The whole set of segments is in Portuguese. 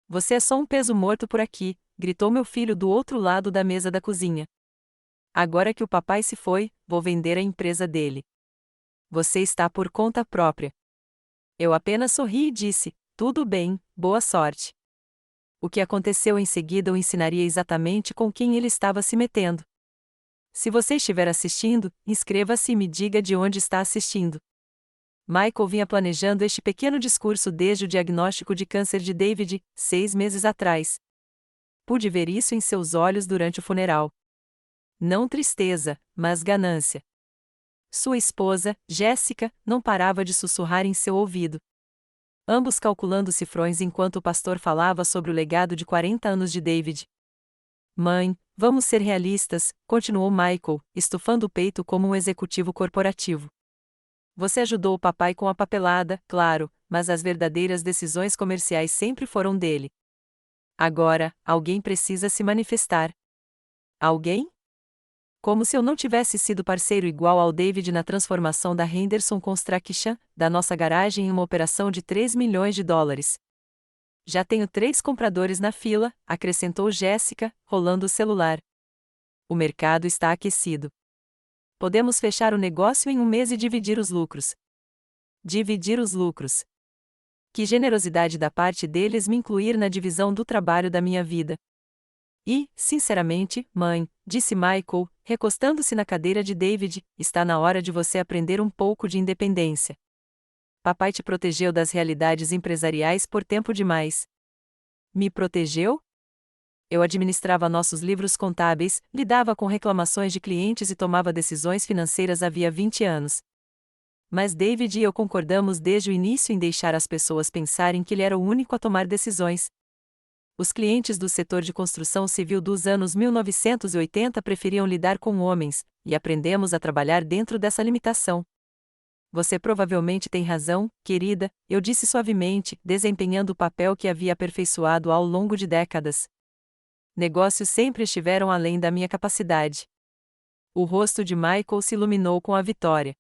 Você é só um peso morto por aqui, gritou meu filho do outro lado da mesa da cozinha. Agora que o papai se foi, vou vender a empresa dele. Você está por conta própria. Eu apenas sorri e disse: tudo bem, boa sorte. O que aconteceu em seguida o ensinaria exatamente com quem ele estava se metendo. Se você estiver assistindo, inscreva-se e me diga de onde está assistindo. Michael vinha planejando este pequeno discurso desde o diagnóstico de câncer de David, 6 meses atrás. Pude ver isso em seus olhos durante o funeral. Não tristeza, mas ganância. Sua esposa, Jessica, não parava de sussurrar em seu ouvido. Ambos calculando cifrões enquanto o pastor falava sobre o legado de 40 anos de David. Mãe, vamos ser realistas, continuou Michael, estufando o peito como um executivo corporativo. Você ajudou o papai com a papelada, claro, mas as verdadeiras decisões comerciais sempre foram dele. Agora, alguém precisa se manifestar. Alguém? Como se eu não tivesse sido parceiro igual ao David na transformação da Henderson Construction, da nossa garagem em uma operação de 3 milhões de dólares. Já tenho 3 compradores na fila, acrescentou Jessica, rolando o celular. O mercado está aquecido. Podemos fechar o negócio em um mês e dividir os lucros. Dividir os lucros. Que generosidade da parte deles me incluir na divisão do trabalho da minha vida. E, sinceramente, mãe, disse Michael, recostando-se na cadeira de David, está na hora de você aprender um pouco de independência. Papai te protegeu das realidades empresariais por tempo demais. Me protegeu? Eu administrava nossos livros contábeis, lidava com reclamações de clientes e tomava decisões financeiras havia 20 anos. Mas David e eu concordamos desde o início em deixar as pessoas pensarem que ele era o único a tomar decisões. Os clientes do setor de construção civil dos anos 1980 preferiam lidar com homens, e aprendemos a trabalhar dentro dessa limitação. Você provavelmente tem razão, querida, eu disse suavemente, desempenhando o papel que havia aperfeiçoado ao longo de décadas. Negócios sempre estiveram além da minha capacidade. O rosto de Michael se iluminou com a vitória.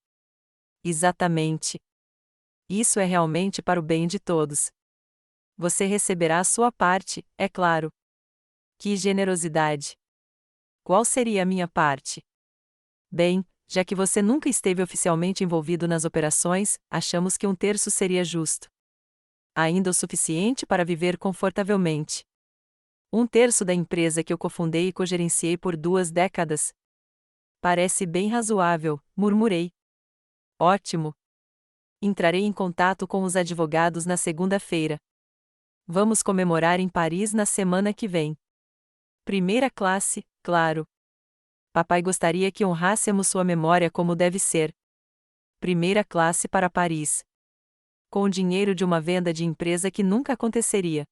Exatamente. Isso é realmente para o bem de todos. Você receberá a sua parte, é claro. Que generosidade! Qual seria a minha parte? Bem, já que você nunca esteve oficialmente envolvido nas operações, achamos que 1/3 seria justo. Ainda o suficiente para viver confortavelmente. 1/3 da empresa que eu cofundei e cogerenciei por 2 décadas. Parece bem razoável, murmurei. Ótimo. Entrarei em contato com os advogados na segunda-feira. Vamos comemorar em Paris na semana que vem. Primeira classe, claro. Papai gostaria que honrássemos sua memória como deve ser. Primeira classe para Paris. Com o dinheiro de uma venda de empresa que nunca aconteceria.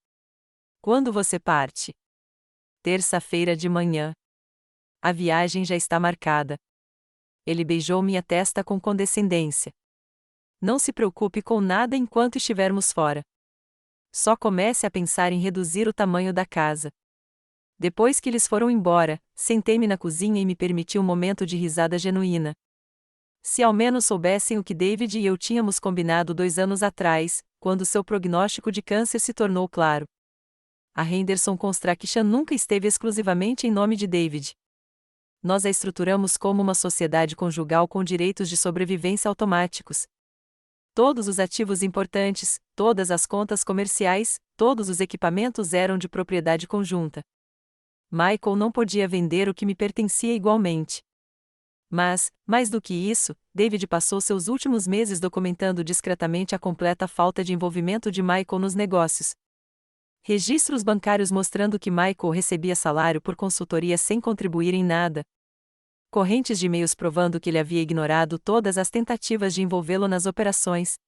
Quando você parte? Terça-feira de manhã. A viagem já está marcada. Ele beijou minha testa com condescendência. Não se preocupe com nada enquanto estivermos fora. Só comece a pensar em reduzir o tamanho da casa. Depois que eles foram embora, sentei-me na cozinha e me permiti um momento de risada genuína. Se ao menos soubessem o que David e eu tínhamos combinado 2 anos atrás, quando seu prognóstico de câncer se tornou claro. A Henderson Construction nunca esteve exclusivamente em nome de David. Nós a estruturamos como uma sociedade conjugal com direitos de sobrevivência automáticos. Todos os ativos importantes, todas as contas comerciais, todos os equipamentos eram de propriedade conjunta. Michael não podia vender o que me pertencia igualmente. Mas, mais do que isso, David passou seus últimos meses documentando discretamente a completa falta de envolvimento de Michael nos negócios. Registros bancários mostrando que Michael recebia salário por consultoria sem contribuir em nada. Correntes de e-mails provando que ele havia ignorado todas as tentativas de envolvê-lo nas operações.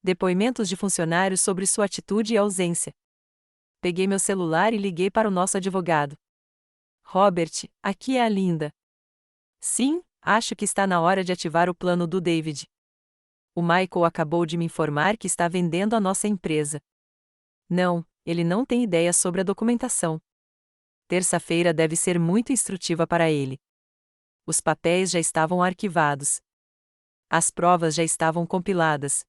Depoimentos de funcionários sobre sua atitude e ausência. Peguei meu celular e liguei para o nosso advogado. Robert, aqui é a Linda. Sim, acho que está na hora de ativar o plano do David. O Michael acabou de me informar que está vendendo a nossa empresa. Não, ele não tem ideia sobre a documentação. Terça-feira deve ser muito instrutiva para ele. Os papéis já estavam arquivados. As provas já estavam compiladas.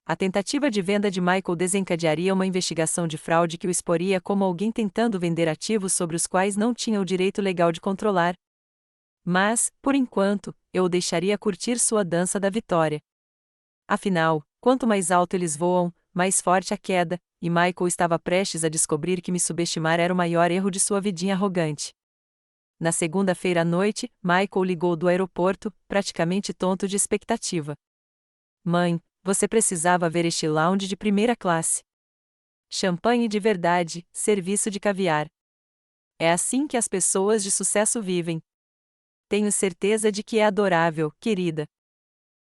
A tentativa de venda de Michael desencadearia uma investigação de fraude que o exporia como alguém tentando vender ativos sobre os quais não tinha o direito legal de controlar. Mas, por enquanto, eu o deixaria curtir sua dança da vitória. Afinal, quanto mais alto eles voam, mais forte a queda, e Michael estava prestes a descobrir que me subestimar era o maior erro de sua vidinha arrogante. Na segunda-feira à noite, Michael ligou do aeroporto, praticamente tonto de expectativa. Mãe, você precisava ver este lounge de primeira classe. Champanhe de verdade, serviço de caviar. É assim que as pessoas de sucesso vivem. Tenho certeza de que é adorável, querida.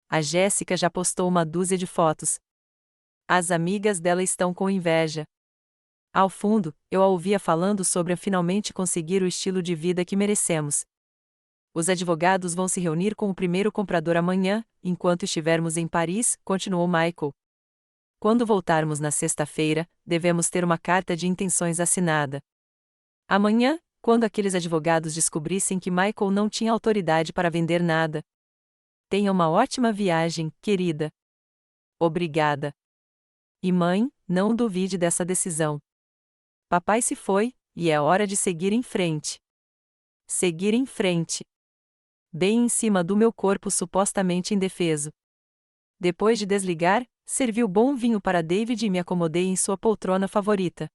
A Jéssica já postou uma dúzia de fotos. As amigas dela estão com inveja. Ao fundo, eu a ouvia falando sobre finalmente conseguir o estilo de vida que merecemos. Os advogados vão se reunir com o primeiro comprador amanhã, enquanto estivermos em Paris, continuou Michael. Quando voltarmos na sexta-feira, devemos ter uma carta de intenções assinada. Amanhã, quando aqueles advogados descobrissem que Michael não tinha autoridade para vender nada. Tenha uma ótima viagem, querida. Obrigada. E mãe, não duvide dessa decisão. Papai se foi, e é hora de seguir em frente. Seguir em frente. Bem em cima do meu corpo supostamente indefeso. Depois de desligar, servi o bom vinho para David e me acomodei em sua poltrona favorita.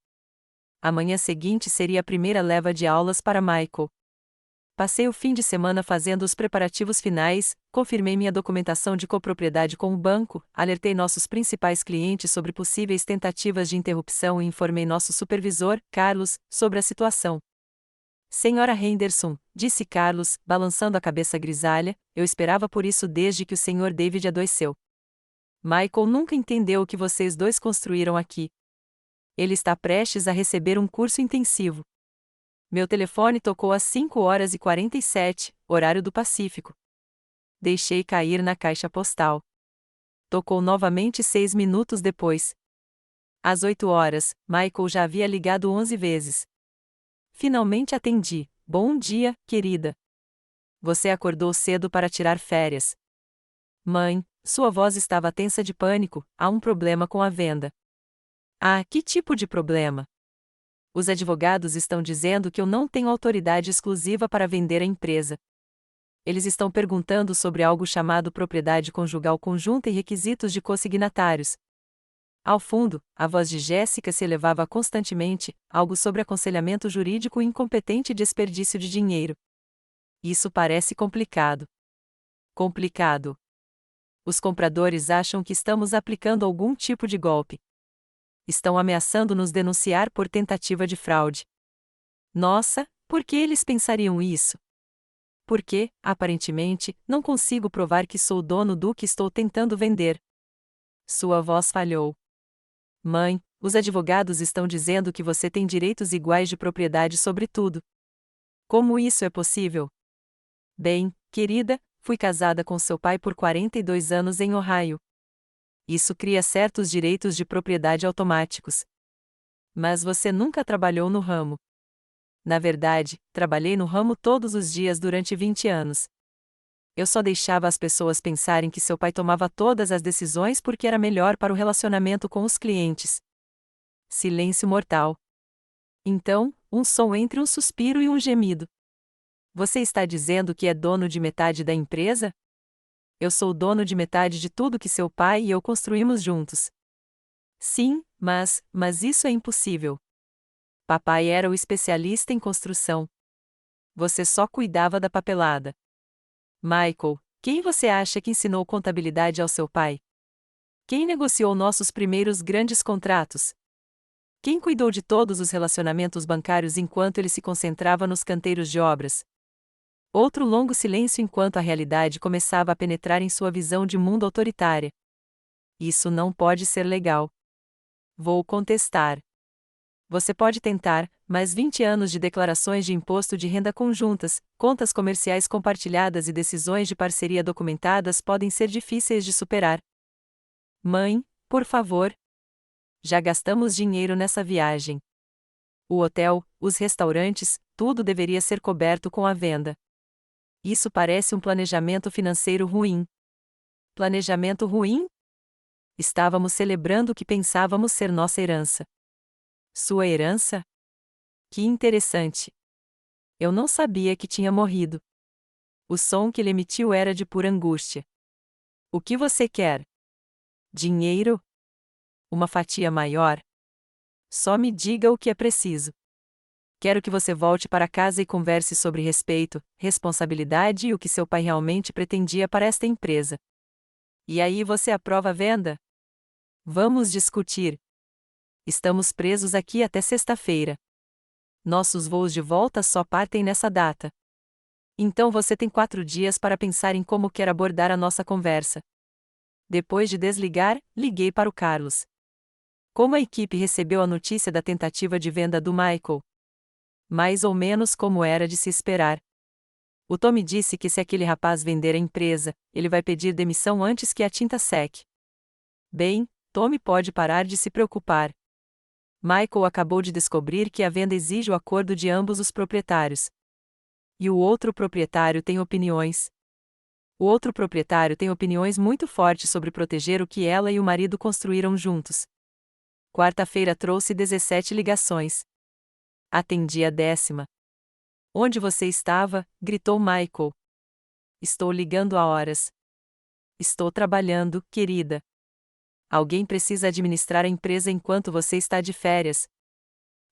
A manhã seguinte seria a primeira leva de aulas para Michael. Passei o fim de semana fazendo os preparativos finais, confirmei minha documentação de copropriedade com o banco, alertei nossos principais clientes sobre possíveis tentativas de interrupção e informei nosso supervisor, Carlos, sobre a situação. Senhora Henderson, disse Carlos, balançando a cabeça grisalha, eu esperava por isso desde que o Sr. David adoeceu. Michael nunca entendeu o que vocês dois construíram aqui. Ele está prestes a receber um curso intensivo. Meu telefone tocou às 5h47, horário do Pacífico. Deixei cair na caixa postal. Tocou novamente 6 minutos depois. Às 8h, Michael já havia ligado 11 vezes. Finalmente atendi. Bom dia, querida. Você acordou cedo para tirar férias. Mãe, sua voz estava tensa de pânico, há um problema com a venda. Ah, que tipo de problema? Os advogados estão dizendo que eu não tenho autoridade exclusiva para vender a empresa. Eles estão perguntando sobre algo chamado propriedade conjugal conjunta e requisitos de consignatários. Ao fundo, a voz de Jéssica se elevava constantemente, algo sobre aconselhamento jurídico incompetente e desperdício de dinheiro. Isso parece complicado. Complicado. Os compradores acham que estamos aplicando algum tipo de golpe. Estão ameaçando nos denunciar por tentativa de fraude. Nossa, por que eles pensariam isso? Porque, aparentemente, não consigo provar que sou o dono do que estou tentando vender. Sua voz falhou. Mãe, os advogados estão dizendo que você tem direitos iguais de propriedade sobre tudo. Como isso é possível? Bem, querida, fui casada com seu pai por 42 anos em Ohio. Isso cria certos direitos de propriedade automáticos. Mas você nunca trabalhou no ramo. Na verdade, trabalhei no ramo todos os dias durante 20 anos. Eu só deixava as pessoas pensarem que seu pai tomava todas as decisões porque era melhor para o relacionamento com os clientes. Silêncio mortal. Então, um som entre um suspiro e um gemido. Você está dizendo que é dono de metade da empresa? Eu sou dono de metade de tudo que seu pai e eu construímos juntos. Sim, mas isso é impossível. Papai era o especialista em construção. Você só cuidava da papelada. Michael, quem você acha que ensinou contabilidade ao seu pai? Quem negociou nossos primeiros grandes contratos? Quem cuidou de todos os relacionamentos bancários enquanto ele se concentrava nos canteiros de obras? Outro longo silêncio enquanto a realidade começava a penetrar em sua visão de mundo autoritária. Isso não pode ser legal. Vou contestar. Você pode tentar, mas 20 anos de declarações de imposto de renda conjuntas, contas comerciais compartilhadas e decisões de parceria documentadas podem ser difíceis de superar. Mãe, por favor. Já gastamos dinheiro nessa viagem. O hotel, os restaurantes, tudo deveria ser coberto com a venda. Isso parece um planejamento financeiro ruim. Planejamento ruim? Estávamos celebrando o que pensávamos ser nossa herança. Sua herança? Que interessante. Eu não sabia que tinha morrido. O som que ele emitiu era de pura angústia. O que você quer? Dinheiro? Uma fatia maior? Só me diga o que é preciso. Quero que você volte para casa e converse sobre respeito, responsabilidade e o que seu pai realmente pretendia para esta empresa. E aí você aprova a venda? Vamos discutir. Estamos presos aqui até sexta-feira. Nossos voos de volta só partem nessa data. Então você tem 4 dias para pensar em como quer abordar a nossa conversa. Depois de desligar, liguei para o Carlos. Como a equipe recebeu a notícia da tentativa de venda do Michael? Mais ou menos como era de se esperar. O Tommy disse que se aquele rapaz vender a empresa, ele vai pedir demissão antes que a tinta seque. Bem, Tommy pode parar de se preocupar. Michael acabou de descobrir que a venda exige o acordo de ambos os proprietários. E o outro proprietário tem opiniões. O outro proprietário tem opiniões muito fortes sobre proteger o que ela e o marido construíram juntos. Quarta-feira trouxe 17 ligações. Atendi a 10ª. Onde você estava? Gritou Michael. Estou ligando há horas. Estou trabalhando, querida. Alguém precisa administrar a empresa enquanto você está de férias.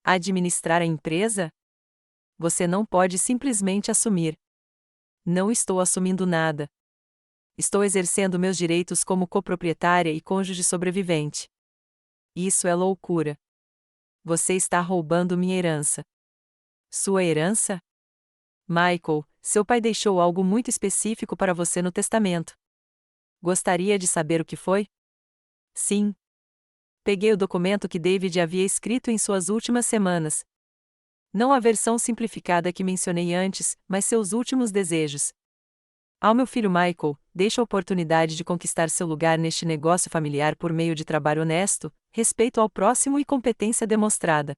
Administrar a empresa? Você não pode simplesmente assumir. Não estou assumindo nada. Estou exercendo meus direitos como coproprietária e cônjuge sobrevivente. Isso é loucura. Você está roubando minha herança. Sua herança? Michael, seu pai deixou algo muito específico para você no testamento. Gostaria de saber o que foi? Sim. Peguei o documento que David havia escrito em suas últimas semanas. Não a versão simplificada que mencionei antes, mas seus últimos desejos. Ao meu filho Michael, deixo a oportunidade de conquistar seu lugar neste negócio familiar por meio de trabalho honesto, respeito ao próximo e competência demonstrada.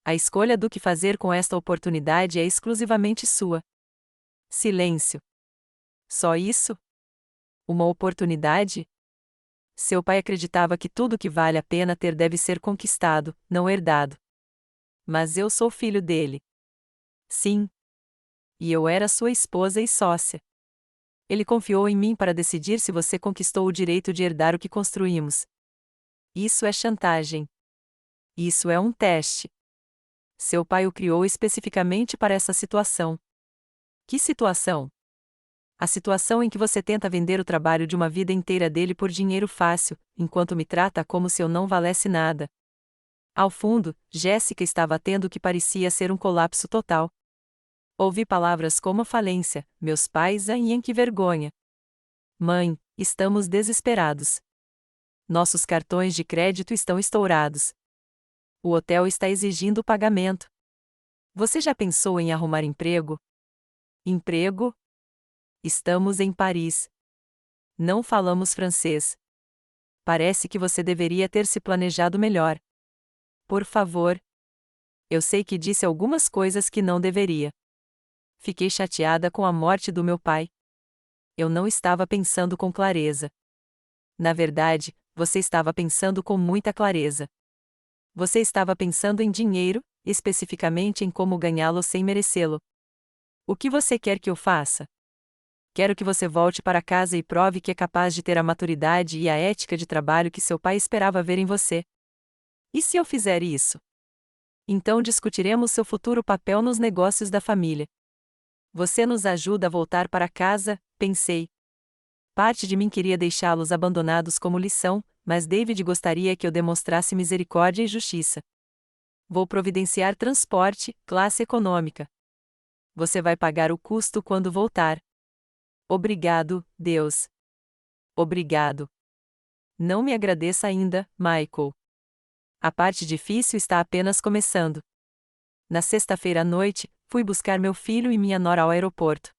A escolha do que fazer com esta oportunidade é exclusivamente sua. Silêncio. Só isso? Uma oportunidade? Seu pai acreditava que tudo que vale a pena ter deve ser conquistado, não herdado. Mas eu sou filho dele. Sim. E eu era sua esposa e sócia. Ele confiou em mim para decidir se você conquistou o direito de herdar o que construímos. Isso é chantagem. Isso é um teste. Seu pai o criou especificamente para essa situação. Que situação? A situação em que você tenta vender o trabalho de uma vida inteira dele por dinheiro fácil, enquanto me trata como se eu não valesse nada. Ao fundo, Jéssica estava tendo o que parecia ser um colapso total. Ouvi palavras como a falência, meus pais, Ian, que vergonha. Mãe, estamos desesperados. Nossos cartões de crédito estão estourados. O hotel está exigindo o pagamento. Você já pensou em arrumar emprego? Emprego? Estamos em Paris. Não falamos francês. Parece que você deveria ter se planejado melhor. Por favor. Eu sei que disse algumas coisas que não deveria. Fiquei chateada com a morte do meu pai. Eu não estava pensando com clareza. Na verdade, você estava pensando com muita clareza. Você estava pensando em dinheiro, especificamente em como ganhá-lo sem merecê-lo. O que você quer que eu faça? Quero que você volte para casa e prove que é capaz de ter a maturidade e a ética de trabalho que seu pai esperava ver em você. E se eu fizer isso? Então discutiremos seu futuro papel nos negócios da família. Você nos ajuda a voltar para casa, pensei. Parte de mim queria deixá-los abandonados como lição, mas David gostaria que eu demonstrasse misericórdia e justiça. Vou providenciar transporte, classe econômica. Você vai pagar o custo quando voltar. Obrigado, Deus. Obrigado. Não me agradeça ainda, Michael. A parte difícil está apenas começando. Na sexta-feira à noite, fui buscar meu filho e minha nora ao aeroporto.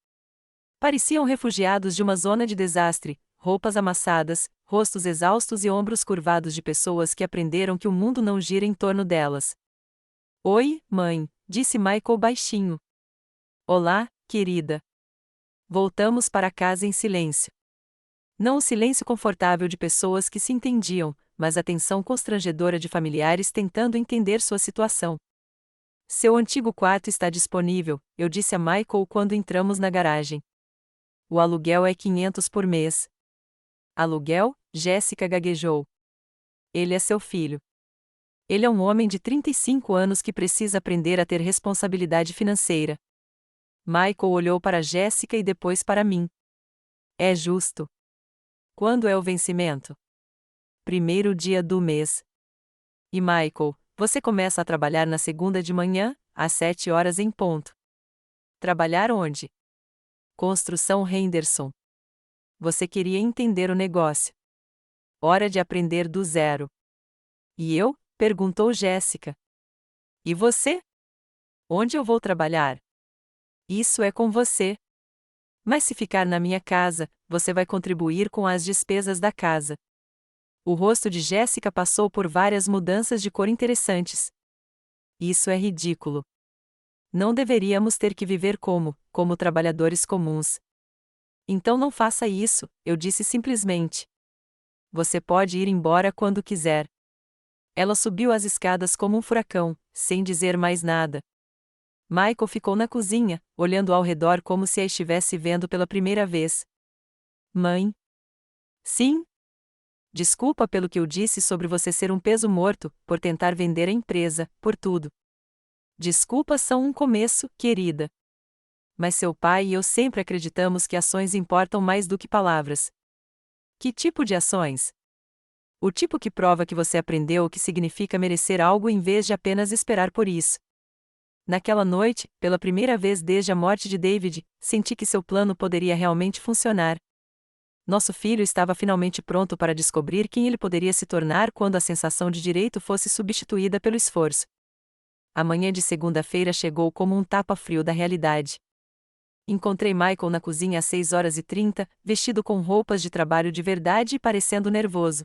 Pareciam refugiados de uma zona de desastre, roupas amassadas, rostos exaustos e ombros curvados de pessoas que aprenderam que o mundo não gira em torno delas. Oi, mãe, disse Michael baixinho. Olá, querida. Voltamos para casa em silêncio. Não o silêncio confortável de pessoas que se entendiam, mas a tensão constrangedora de familiares tentando entender sua situação. Seu antigo quarto está disponível, eu disse a Michael quando entramos na garagem. O aluguel é 500 por mês. Aluguel? Jéssica gaguejou. Ele é seu filho. Ele é um homem de 35 anos que precisa aprender a ter responsabilidade financeira. Michael olhou para Jéssica e depois para mim. É justo. Quando é o vencimento? Primeiro dia do mês. E Michael, você começa a trabalhar na segunda de manhã, às 7 horas em ponto. Trabalhar onde? Construção Henderson. Você queria entender o negócio. Hora de aprender do zero. E eu? Perguntou Jéssica. E você? Onde eu vou trabalhar? Isso é com você. Mas se ficar na minha casa, você vai contribuir com as despesas da casa. O rosto de Jéssica passou por várias mudanças de cor interessantes. Isso é ridículo. Não deveríamos ter que viver como trabalhadores comuns. Então não faça isso, eu disse simplesmente. Você pode ir embora quando quiser. Ela subiu as escadas como um furacão, sem dizer mais nada. Michael ficou na cozinha, olhando ao redor como se a estivesse vendo pela primeira vez. Mãe? Sim? Desculpa pelo que eu disse sobre você ser um peso morto, por tentar vender a empresa, por tudo. Desculpas são um começo, querida. Mas seu pai e eu sempre acreditamos que ações importam mais do que palavras. Que tipo de ações? O tipo que prova que você aprendeu o que significa merecer algo em vez de apenas esperar por isso. Naquela noite, pela primeira vez desde a morte de David, senti que seu plano poderia realmente funcionar. Nosso filho estava finalmente pronto para descobrir quem ele poderia se tornar quando a sensação de direito fosse substituída pelo esforço. A manhã de segunda-feira chegou como um tapa frio da realidade. Encontrei Michael na cozinha às 6h30, vestido com roupas de trabalho de verdade e parecendo nervoso.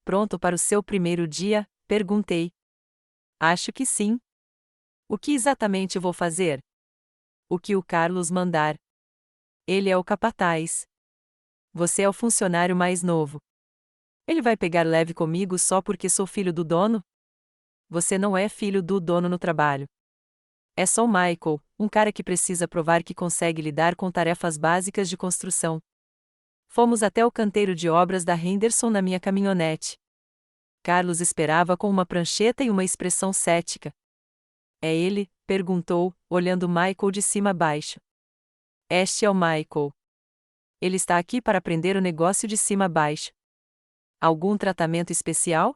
Pronto para o seu primeiro dia? Perguntei. Acho que sim. O que exatamente vou fazer? O que o Carlos mandar. Ele é o capataz. Você é o funcionário mais novo. Ele vai pegar leve comigo só porque sou filho do dono? Você não é filho do dono no trabalho. É só o Michael, um cara que precisa provar que consegue lidar com tarefas básicas de construção. Fomos até o canteiro de obras da Henderson na minha caminhonete. Carlos esperava com uma prancheta e uma expressão cética. É ele? Perguntou, olhando Michael de cima a baixo. Este é o Michael. Ele está aqui para aprender o negócio de cima a baixo. Algum tratamento especial?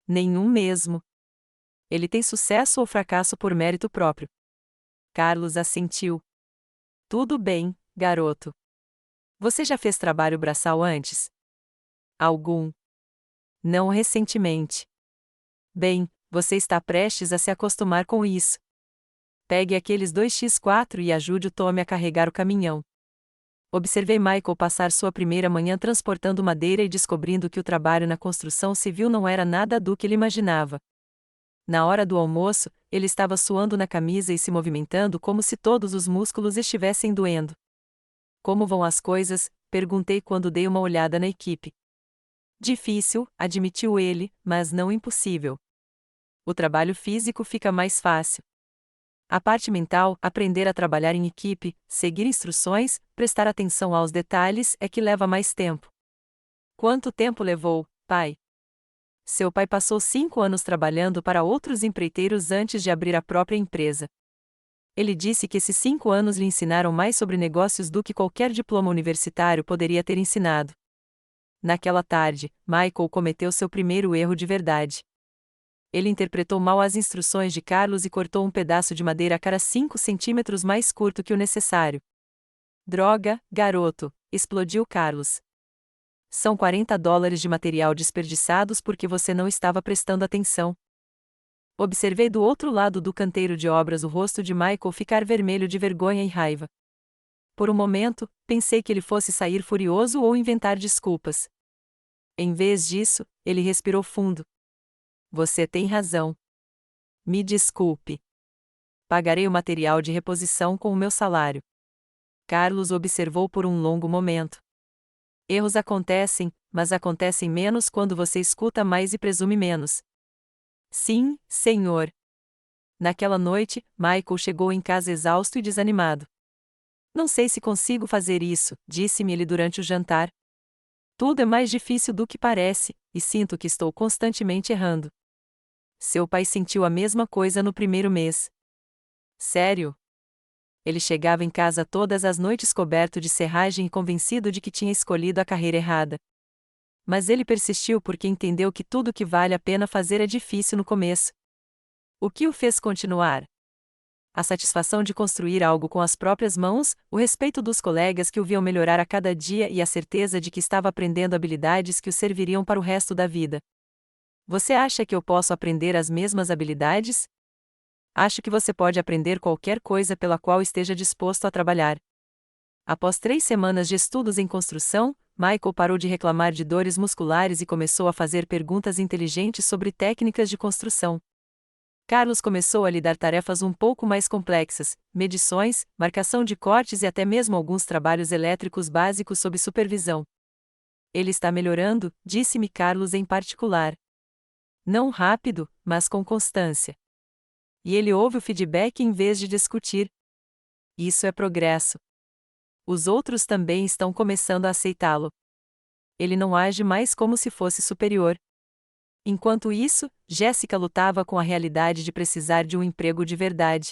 Nenhum mesmo. Ele tem sucesso ou fracasso por mérito próprio. Carlos assentiu. Tudo bem, garoto. Você já fez trabalho braçal antes? Algum. Não recentemente. Bem, você está prestes a se acostumar com isso. Pegue aqueles 2x4 e ajude o Tommy a carregar o caminhão. Observei Michael passar sua primeira manhã transportando madeira e descobrindo que o trabalho na construção civil não era nada do que ele imaginava. Na hora do almoço, ele estava suando na camisa e se movimentando como se todos os músculos estivessem doendo. Como vão as coisas? Perguntei quando dei uma olhada na equipe. Difícil, admitiu ele, mas não impossível. O trabalho físico fica mais fácil. A parte mental, aprender a trabalhar em equipe, seguir instruções, prestar atenção aos detalhes é que leva mais tempo. Quanto tempo levou, pai? Seu pai passou 5 anos trabalhando para outros empreiteiros antes de abrir a própria empresa. Ele disse que esses 5 anos lhe ensinaram mais sobre negócios do que qualquer diploma universitário poderia ter ensinado. Naquela tarde, Michael cometeu seu primeiro erro de verdade. Ele interpretou mal as instruções de Carlos e cortou um pedaço de madeira a cada 5 centímetros mais curto que o necessário. Droga, garoto, explodiu Carlos. São $40 de material desperdiçados porque você não estava prestando atenção. Observei do outro lado do canteiro de obras o rosto de Michael ficar vermelho de vergonha e raiva. Por um momento, pensei que ele fosse sair furioso ou inventar desculpas. Em vez disso, ele respirou fundo. Você tem razão. Me desculpe. Pagarei o material de reposição com o meu salário. Carlos observou por um longo momento. Erros acontecem, mas acontecem menos quando você escuta mais e presume menos. Sim, senhor. Naquela noite, Michael chegou em casa exausto e desanimado. Não sei se consigo fazer isso, disse-me ele durante o jantar. Tudo é mais difícil do que parece, e sinto que estou constantemente errando. Seu pai sentiu a mesma coisa no primeiro mês. Sério? Ele chegava em casa todas as noites coberto de serragem e convencido de que tinha escolhido a carreira errada. Mas ele persistiu porque entendeu que tudo que vale a pena fazer é difícil no começo. O que o fez continuar? A satisfação de construir algo com as próprias mãos, o respeito dos colegas que o viam melhorar a cada dia e a certeza de que estava aprendendo habilidades que o serviriam para o resto da vida. Você acha que eu posso aprender as mesmas habilidades? Acho que você pode aprender qualquer coisa pela qual esteja disposto a trabalhar. Após 3 semanas de estudos em construção, Michael parou de reclamar de dores musculares e começou a fazer perguntas inteligentes sobre técnicas de construção. Carlos começou a lhe dar tarefas um pouco mais complexas, medições, marcação de cortes e até mesmo alguns trabalhos elétricos básicos sob supervisão. Ele está melhorando, disse-me Carlos em particular. Não rápido, mas com constância. E ele ouve o feedback em vez de discutir. Isso é progresso. Os outros também estão começando a aceitá-lo. Ele não age mais como se fosse superior. Enquanto isso, Jéssica lutava com a realidade de precisar de um emprego de verdade.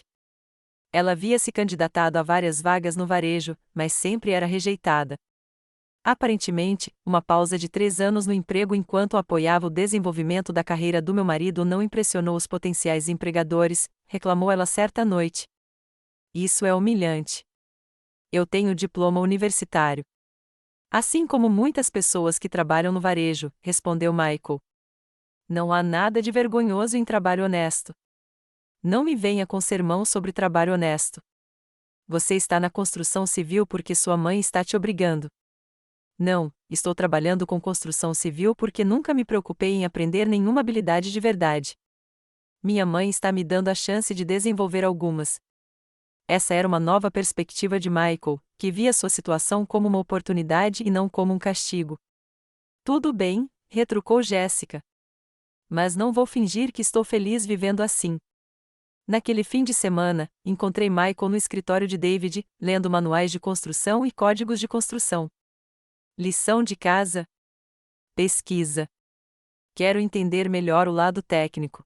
Ela havia se candidatado a várias vagas no varejo, mas sempre era rejeitada. Aparentemente, uma pausa de 3 anos no emprego enquanto apoiava o desenvolvimento da carreira do meu marido não impressionou os potenciais empregadores, reclamou ela certa noite. Isso é humilhante. Eu tenho diploma universitário. Assim como muitas pessoas que trabalham no varejo, respondeu Michael. Não há nada de vergonhoso em trabalho honesto. Não me venha com sermão sobre trabalho honesto. Você está na construção civil porque sua mãe está te obrigando. Não, estou trabalhando com construção civil porque nunca me preocupei em aprender nenhuma habilidade de verdade. Minha mãe está me dando a chance de desenvolver algumas. Essa era uma nova perspectiva de Michael, que via sua situação como uma oportunidade e não como um castigo. Tudo bem, retrucou Jéssica. Mas não vou fingir que estou feliz vivendo assim. Naquele fim de semana, encontrei Michael no escritório de David, lendo manuais de construção e códigos de construção. Lição de casa? Pesquisa. Quero entender melhor o lado técnico.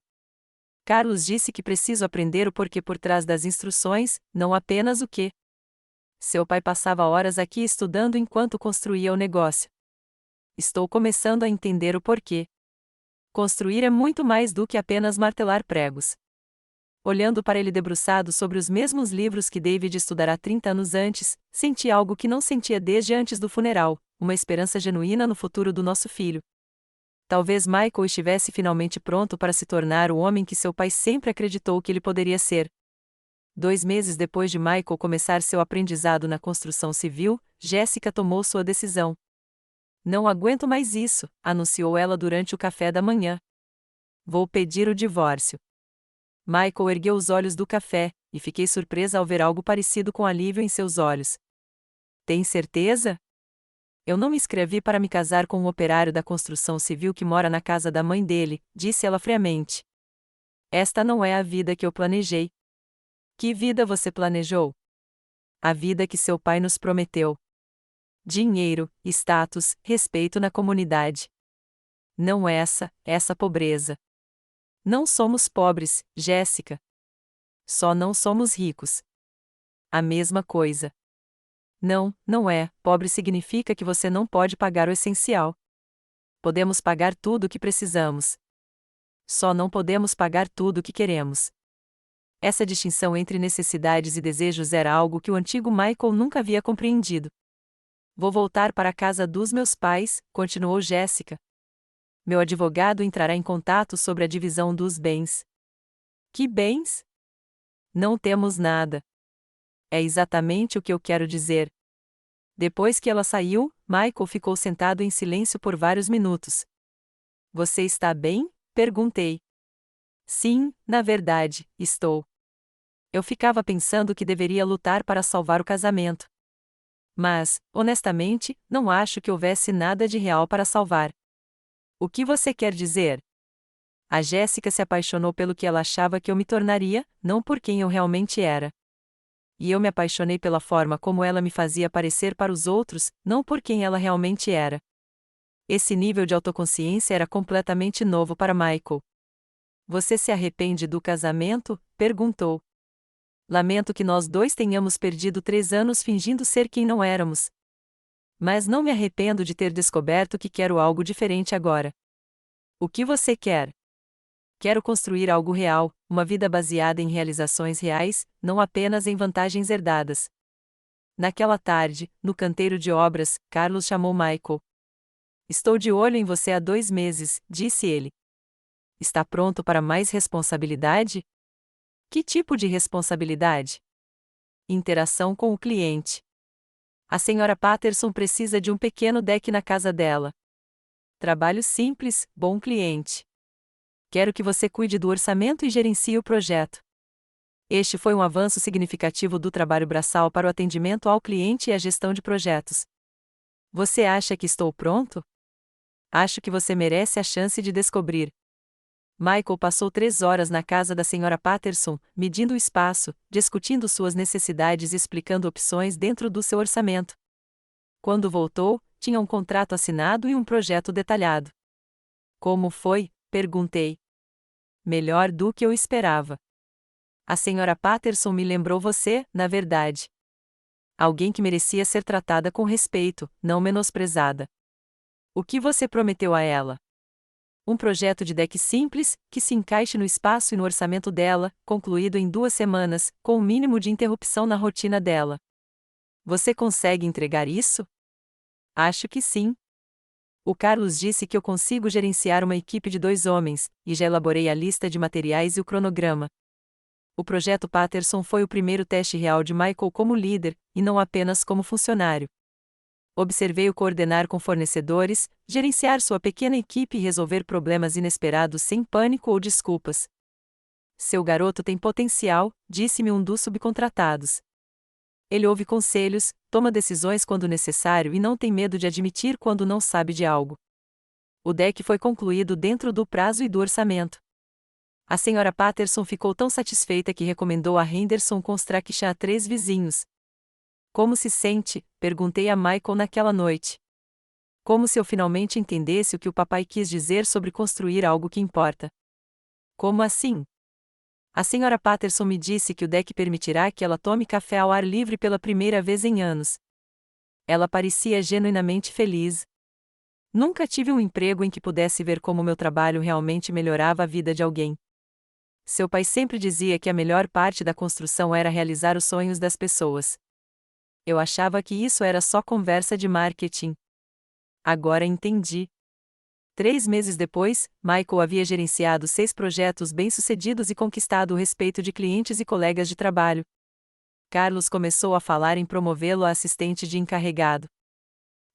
Carlos disse que preciso aprender o porquê por trás das instruções, não apenas o que. Seu pai passava horas aqui estudando enquanto construía o negócio. Estou começando a entender o porquê. Construir é muito mais do que apenas martelar pregos. Olhando para ele debruçado sobre os mesmos livros que David estudara 30 anos antes, senti algo que não sentia desde antes do funeral, uma esperança genuína no futuro do nosso filho. Talvez Michael estivesse finalmente pronto para se tornar o homem que seu pai sempre acreditou que ele poderia ser. 2 meses depois de Michael começar seu aprendizado na construção civil, Jéssica tomou sua decisão. Não aguento mais isso, anunciou ela durante o café da manhã. Vou pedir o divórcio. Michael ergueu os olhos do café, e fiquei surpresa ao ver algo parecido com alívio em seus olhos. Tem certeza? Eu não me inscrevi para me casar com um operário da construção civil que mora na casa da mãe dele, disse ela friamente. Esta não é a vida que eu planejei. Que vida você planejou? A vida que seu pai nos prometeu. Dinheiro, status, respeito na comunidade. Não essa pobreza. Não somos pobres, Jéssica. Só não somos ricos. A mesma coisa. Não é. Pobre significa que você não pode pagar o essencial. Podemos pagar tudo o que precisamos. Só não podemos pagar tudo o que queremos. Essa distinção entre necessidades e desejos era algo que o antigo Michael nunca havia compreendido. Vou voltar para a casa dos meus pais, continuou Jéssica. Meu advogado entrará em contato sobre a divisão dos bens. Que bens? Não temos nada. É exatamente o que eu quero dizer. Depois que ela saiu, Michael ficou sentado em silêncio por vários minutos. Você está bem? Perguntei. Sim, na verdade, estou. Eu ficava pensando que deveria lutar para salvar o casamento. Mas, honestamente, não acho que houvesse nada de real para salvar. O que você quer dizer? A Jéssica se apaixonou pelo que ela achava que eu me tornaria, não por quem eu realmente era. E eu me apaixonei pela forma como ela me fazia parecer para os outros, não por quem ela realmente era. Esse nível de autoconsciência era completamente novo para Michael. Você se arrepende do casamento? Perguntou. Lamento que nós dois tenhamos perdido 3 anos fingindo ser quem não éramos. Mas não me arrependo de ter descoberto que quero algo diferente agora. O que você quer? Quero construir algo real, uma vida baseada em realizações reais, não apenas em vantagens herdadas. Naquela tarde, no canteiro de obras, Carlos chamou Michael. Estou de olho em você há 2 meses, disse ele. Está pronto para mais responsabilidade? Que tipo de responsabilidade? Interação com o cliente. A senhora Patterson precisa de um pequeno deck na casa dela. Trabalho simples, bom cliente. Quero que você cuide do orçamento e gerencie o projeto. Este foi um avanço significativo do trabalho braçal para o atendimento ao cliente e a gestão de projetos. Você acha que estou pronto? Acho que você merece a chance de descobrir. Michael passou 3 horas na casa da senhora Patterson, medindo o espaço, discutindo suas necessidades e explicando opções dentro do seu orçamento. Quando voltou, tinha um contrato assinado e um projeto detalhado. Como foi? Perguntei. Melhor do que eu esperava. A senhora Patterson me lembrou você, na verdade. Alguém que merecia ser tratada com respeito, não menosprezada. O que você prometeu a ela? Um projeto de deck simples, que se encaixe no espaço e no orçamento dela, concluído em 2 semanas, com o mínimo de interrupção na rotina dela. Você consegue entregar isso? Acho que sim. O Carlos disse que eu consigo gerenciar uma equipe de 2 homens, e já elaborei a lista de materiais e o cronograma. O projeto Patterson foi o primeiro teste real de Michael como líder, e não apenas como funcionário. Observei-o coordenar com fornecedores, gerenciar sua pequena equipe e resolver problemas inesperados sem pânico ou desculpas. Seu garoto tem potencial, disse-me um dos subcontratados. Ele ouve conselhos, toma decisões quando necessário e não tem medo de admitir quando não sabe de algo. O deck foi concluído dentro do prazo e do orçamento. A senhora Patterson ficou tão satisfeita que recomendou a Henderson Construction a 3 vizinhos. Como se sente? Perguntei a Michael naquela noite. Como se eu finalmente entendesse o que o papai quis dizer sobre construir algo que importa. Como assim? A senhora Patterson me disse que o deck permitirá que ela tome café ao ar livre pela primeira vez em anos. Ela parecia genuinamente feliz. Nunca tive um emprego em que pudesse ver como meu trabalho realmente melhorava a vida de alguém. Seu pai sempre dizia que a melhor parte da construção era realizar os sonhos das pessoas. Eu achava que isso era só conversa de marketing. Agora entendi. 3 meses depois, Michael havia gerenciado 6 projetos bem-sucedidos e conquistado o respeito de clientes e colegas de trabalho. Carlos começou a falar em promovê-lo a assistente de encarregado.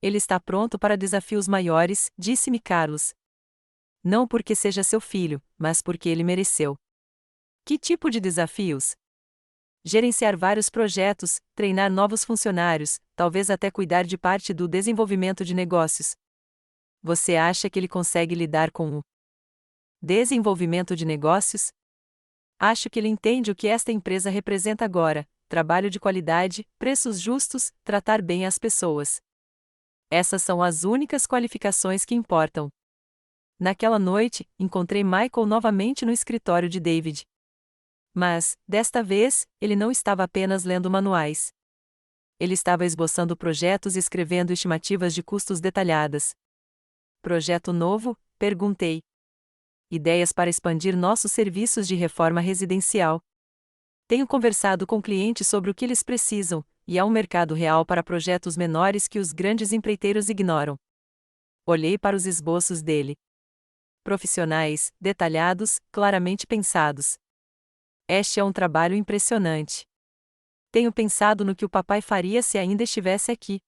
Ele está pronto para desafios maiores, disse-me Carlos. Não porque seja seu filho, mas porque ele mereceu. Que tipo de desafios? Gerenciar vários projetos, treinar novos funcionários, talvez até cuidar de parte do desenvolvimento de negócios. Você acha que ele consegue lidar com o desenvolvimento de negócios? Acho que ele entende o que esta empresa representa agora: trabalho de qualidade, preços justos, tratar bem as pessoas. Essas são as únicas qualificações que importam. Naquela noite, encontrei Michael novamente no escritório de David. Mas, desta vez, ele não estava apenas lendo manuais. Ele estava esboçando projetos e escrevendo estimativas de custos detalhadas. Projeto novo? Perguntei. Ideias para expandir nossos serviços de reforma residencial. Tenho conversado com clientes sobre o que eles precisam, e há um mercado real para projetos menores que os grandes empreiteiros ignoram. Olhei para os esboços dele. Profissionais, detalhados, claramente pensados. Este é um trabalho impressionante. Tenho pensado no que o papai faria se ainda estivesse aqui.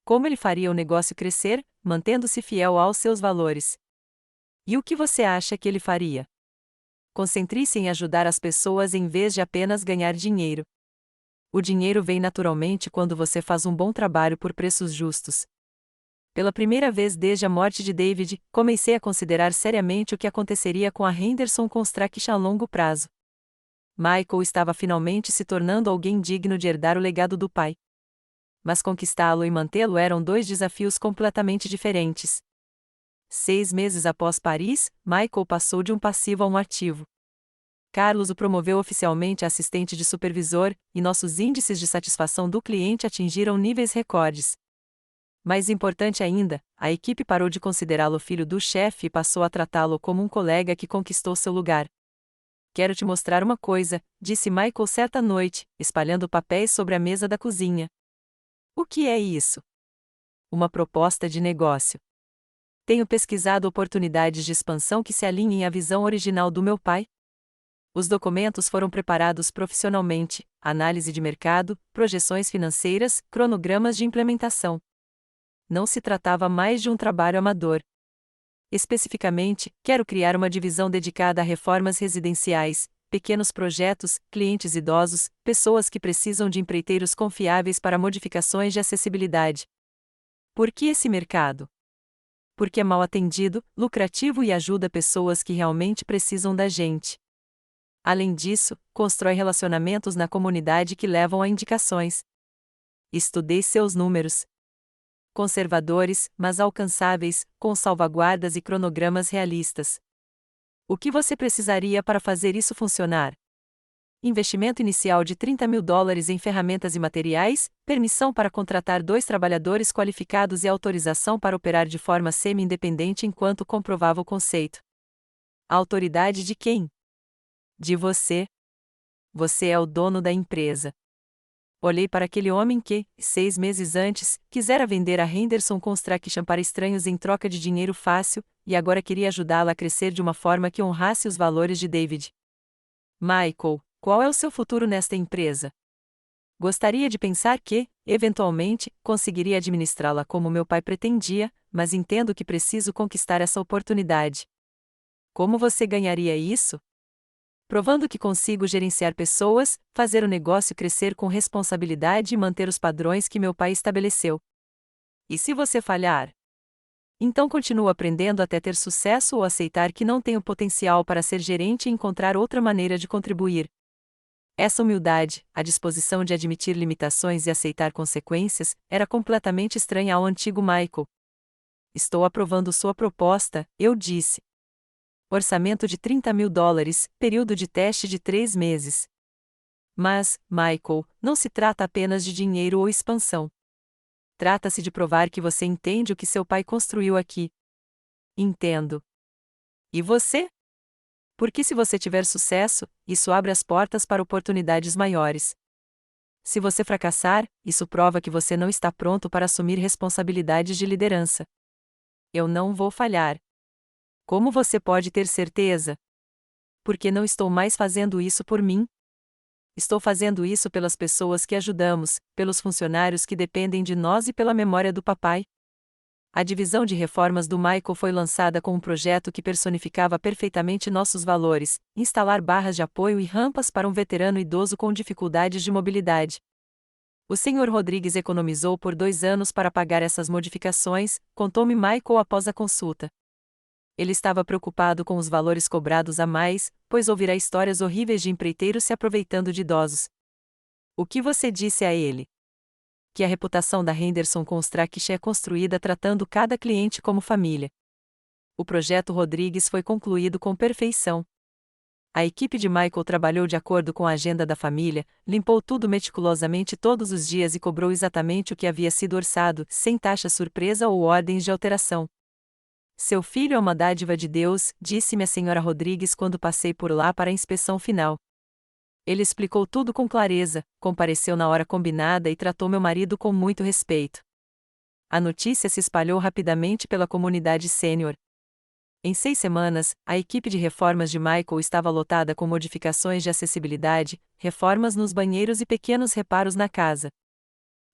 Como ele faria o negócio crescer, mantendo-se fiel aos seus valores. E o que você acha que ele faria? Concentre-se em ajudar as pessoas em vez de apenas ganhar dinheiro. O dinheiro vem naturalmente quando você faz um bom trabalho por preços justos. Pela primeira vez desde a morte de David, comecei a considerar seriamente o que aconteceria com a Henderson Construction a longo prazo. Michael estava finalmente se tornando alguém digno de herdar o legado do pai. Mas conquistá-lo e mantê-lo eram dois desafios completamente diferentes. 6 meses após Paris, Michael passou de um passivo a um ativo. Carlos o promoveu oficialmente a assistente de supervisor, e nossos índices de satisfação do cliente atingiram níveis recordes. Mais importante ainda, a equipe parou de considerá-lo filho do chefe e passou a tratá-lo como um colega que conquistou seu lugar. Quero te mostrar uma coisa, disse Michael certa noite, espalhando papéis sobre a mesa da cozinha. O que é isso? Uma proposta de negócio. Tenho pesquisado oportunidades de expansão que se alinhem à visão original do meu pai. Os documentos foram preparados profissionalmente, análise de mercado, projeções financeiras, cronogramas de implementação. Não se tratava mais de um trabalho amador. Especificamente, quero criar uma divisão dedicada a reformas residenciais, pequenos projetos, clientes idosos, pessoas que precisam de empreiteiros confiáveis para modificações de acessibilidade. Por que esse mercado? Porque é mal atendido, lucrativo e ajuda pessoas que realmente precisam da gente. Além disso, constrói relacionamentos na comunidade que levam a indicações. Estudei seus números. Conservadores, mas alcançáveis, com salvaguardas e cronogramas realistas. O que você precisaria para fazer isso funcionar? Investimento inicial de $30.000 em ferramentas e materiais, permissão para contratar 2 trabalhadores qualificados e autorização para operar de forma semi-independente enquanto comprovava o conceito. A autoridade de quem? De você. Você é o dono da empresa. Olhei para aquele homem que, 6 meses antes, quisera vender a Henderson Construction para estranhos em troca de dinheiro fácil, e agora queria ajudá-la a crescer de uma forma que honrasse os valores de David. Michael, qual é o seu futuro nesta empresa? Gostaria de pensar que, eventualmente, conseguiria administrá-la como meu pai pretendia, mas entendo que preciso conquistar essa oportunidade. Como você ganharia isso? Provando que consigo gerenciar pessoas, fazer o negócio crescer com responsabilidade e manter os padrões que meu pai estabeleceu. E se você falhar? Então continuo aprendendo até ter sucesso ou aceitar que não tenho potencial para ser gerente e encontrar outra maneira de contribuir. Essa humildade, a disposição de admitir limitações e aceitar consequências, era completamente estranha ao antigo Michael. Estou aprovando sua proposta, eu disse. Orçamento de $30.000, período de teste de 3 meses. Mas, Michael, não se trata apenas de dinheiro ou expansão. Trata-se de provar que você entende o que seu pai construiu aqui. Entendo. E você? Porque se você tiver sucesso, isso abre as portas para oportunidades maiores. Se você fracassar, isso prova que você não está pronto para assumir responsabilidades de liderança. Eu não vou falhar. Como você pode ter certeza? Porque não estou mais fazendo isso por mim. Estou fazendo isso pelas pessoas que ajudamos, pelos funcionários que dependem de nós e pela memória do papai. A divisão de reformas do Michael foi lançada com um projeto que personificava perfeitamente nossos valores: instalar barras de apoio e rampas para um veterano idoso com dificuldades de mobilidade. O Sr. Rodrigues economizou por 2 anos para pagar essas modificações, contou-me Michael após a consulta. Ele estava preocupado com os valores cobrados a mais, pois ouvirá histórias horríveis de empreiteiros se aproveitando de idosos. O que você disse a ele? Que a reputação da Henderson Construction é construída tratando cada cliente como família. O projeto Rodrigues foi concluído com perfeição. A equipe de Michael trabalhou de acordo com a agenda da família, limpou tudo meticulosamente todos os dias e cobrou exatamente o que havia sido orçado, sem taxa surpresa ou ordens de alteração. Seu filho é uma dádiva de Deus, disse-me a senhora Rodrigues quando passei por lá para a inspeção final. Ele explicou tudo com clareza, compareceu na hora combinada e tratou meu marido com muito respeito. A notícia se espalhou rapidamente pela comunidade sênior. Em 6 semanas, a equipe de reformas de Michael estava lotada com modificações de acessibilidade, reformas nos banheiros e pequenos reparos na casa.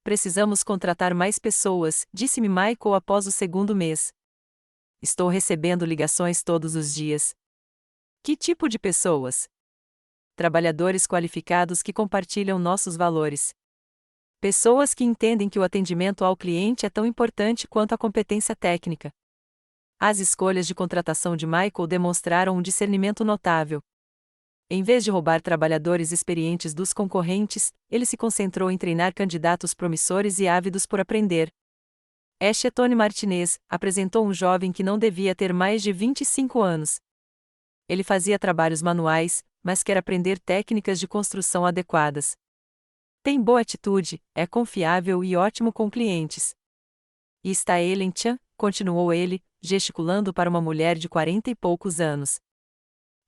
Precisamos contratar mais pessoas, disse-me Michael após o 2º mês. Estou recebendo ligações todos os dias. Que tipo de pessoas? Trabalhadores qualificados que compartilham nossos valores. Pessoas que entendem que o atendimento ao cliente é tão importante quanto a competência técnica. As escolhas de contratação de Michael demonstraram um discernimento notável. Em vez de roubar trabalhadores experientes dos concorrentes, ele se concentrou em treinar candidatos promissores e ávidos por aprender. Tony Martinez apresentou um jovem que não devia ter mais de 25 anos. Ele fazia trabalhos manuais, mas quer aprender técnicas de construção adequadas. Tem boa atitude, é confiável e ótimo com clientes. E está ele em Tchan, continuou ele, gesticulando para uma mulher de 40 e poucos anos.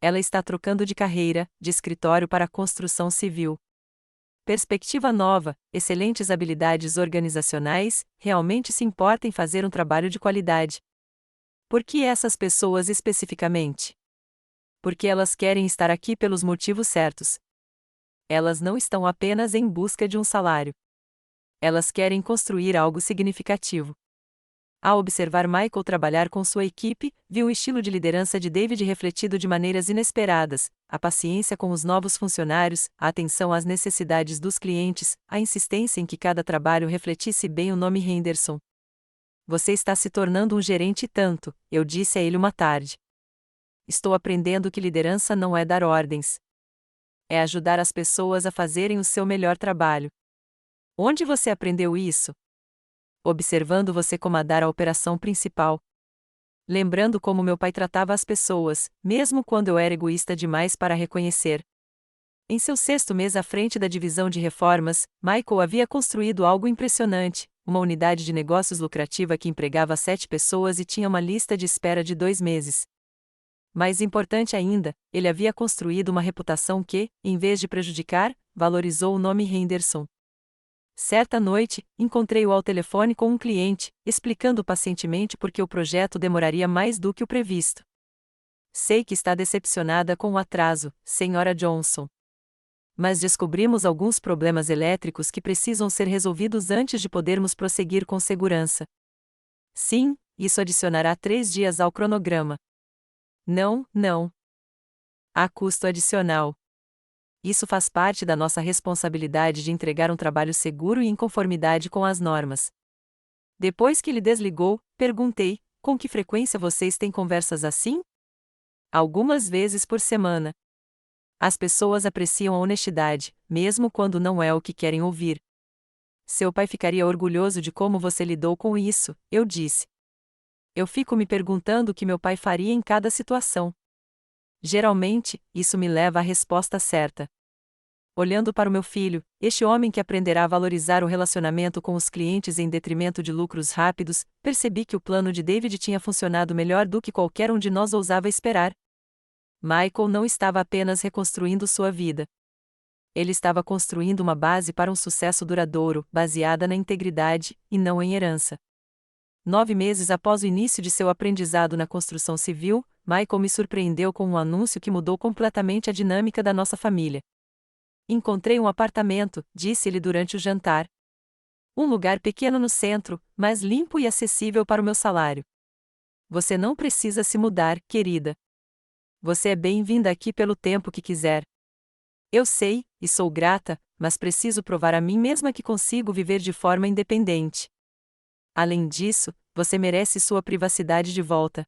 Ela está trocando de carreira, de escritório para construção civil. Perspectiva nova, excelentes habilidades organizacionais, realmente se importa em fazer um trabalho de qualidade. Por que essas pessoas especificamente? Porque elas querem estar aqui pelos motivos certos. Elas não estão apenas em busca de um salário. Elas querem construir algo significativo. Ao observar Michael trabalhar com sua equipe, viu o estilo de liderança de David refletido de maneiras inesperadas, a paciência com os novos funcionários, a atenção às necessidades dos clientes, a insistência em que cada trabalho refletisse bem o nome Henderson. Você está se tornando um gerente tanto, eu disse a ele uma tarde. Estou aprendendo que liderança não é dar ordens. É ajudar as pessoas a fazerem o seu melhor trabalho. Onde você aprendeu isso? Observando você comandar a operação principal. Lembrando como meu pai tratava as pessoas, mesmo quando eu era egoísta demais para reconhecer. Em seu 6º mês à frente da divisão de reformas, Michael havia construído algo impressionante, uma unidade de negócios lucrativa que empregava 7 pessoas e tinha uma lista de espera de 2 meses. Mais importante ainda, ele havia construído uma reputação que, em vez de prejudicar, valorizou o nome Henderson. Certa noite, encontrei-o ao telefone com um cliente, explicando pacientemente por que o projeto demoraria mais do que o previsto. Sei que está decepcionada com o atraso, Sra. Johnson. Mas descobrimos alguns problemas elétricos que precisam ser resolvidos antes de podermos prosseguir com segurança. Sim, isso adicionará 3 dias ao cronograma. Não. Há custo adicional. Isso faz parte da nossa responsabilidade de entregar um trabalho seguro e em conformidade com as normas. Depois que ele desligou, perguntei: com que frequência vocês têm conversas assim? Algumas vezes por semana. As pessoas apreciam a honestidade, mesmo quando não é o que querem ouvir. Seu pai ficaria orgulhoso de como você lidou com isso, eu disse. Eu fico me perguntando o que meu pai faria em cada situação. Geralmente, isso me leva à resposta certa. Olhando para o meu filho, este homem que aprenderá a valorizar o relacionamento com os clientes em detrimento de lucros rápidos, percebi que o plano de David tinha funcionado melhor do que qualquer um de nós ousava esperar. Michael não estava apenas reconstruindo sua vida. Ele estava construindo uma base para um sucesso duradouro, baseada na integridade, e não em herança. 9 meses após o início de seu aprendizado na construção civil, Michael me surpreendeu com um anúncio que mudou completamente a dinâmica da nossa família. Encontrei um apartamento, disse ele durante o jantar. Um lugar pequeno no centro, mas limpo e acessível para o meu salário. Você não precisa se mudar, querida. Você é bem-vinda aqui pelo tempo que quiser. Eu sei, e sou grata, mas preciso provar a mim mesma que consigo viver de forma independente. Além disso, você merece sua privacidade de volta.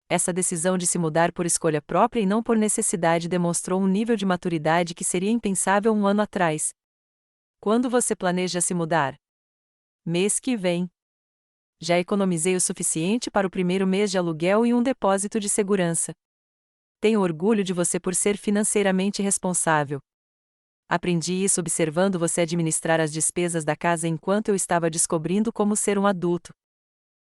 Essa decisão de se mudar por escolha própria e não por necessidade demonstrou um nível de maturidade que seria impensável um ano atrás. Quando você planeja se mudar? Mês que vem. Já economizei o suficiente para o primeiro mês de aluguel e um depósito de segurança. Tenho orgulho de você por ser financeiramente responsável. Aprendi isso observando você administrar as despesas da casa enquanto eu estava descobrindo como ser um adulto.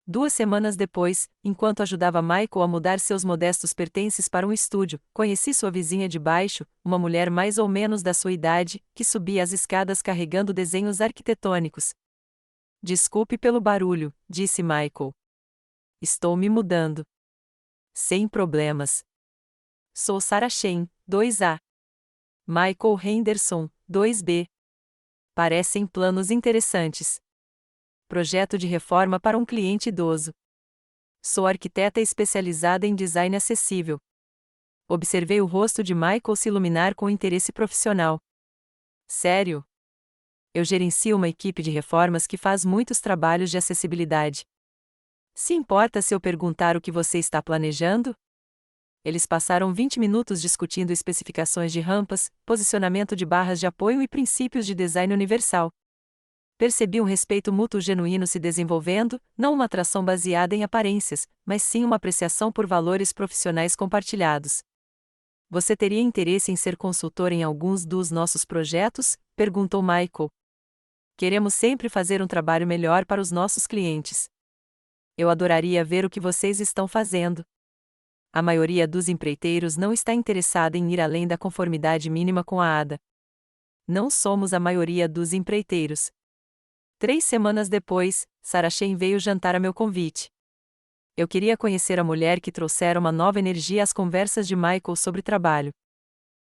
2 semanas depois, enquanto ajudava Michael a mudar seus modestos pertences para um estúdio, conheci sua vizinha de baixo, uma mulher mais ou menos da sua idade, que subia as escadas carregando desenhos arquitetônicos. Desculpe pelo barulho, disse Michael. Estou me mudando. Sem problemas. Sou Sarah Shane, 2A. Michael Henderson, 2B. Parecem planos interessantes. Projeto de reforma para um cliente idoso. Sou arquiteta especializada em design acessível. Observei o rosto de Michael se iluminar com interesse profissional. Sério? Eu gerencio uma equipe de reformas que faz muitos trabalhos de acessibilidade. Se importa se eu perguntar o que você está planejando? Eles passaram 20 minutos discutindo especificações de rampas, posicionamento de barras de apoio e princípios de design universal. Percebi um respeito mútuo genuíno se desenvolvendo, não uma atração baseada em aparências, mas sim uma apreciação por valores profissionais compartilhados. Você teria interesse em ser consultor em alguns dos nossos projetos? Perguntou Michael. Queremos sempre fazer um trabalho melhor para os nossos clientes. Eu adoraria ver o que vocês estão fazendo. A maioria dos empreiteiros não está interessada em ir além da conformidade mínima com a ADA. Não somos a maioria dos empreiteiros. 3 semanas depois, Sarah Shane veio jantar a meu convite. Eu queria conhecer a mulher que trouxera uma nova energia às conversas de Michael sobre trabalho.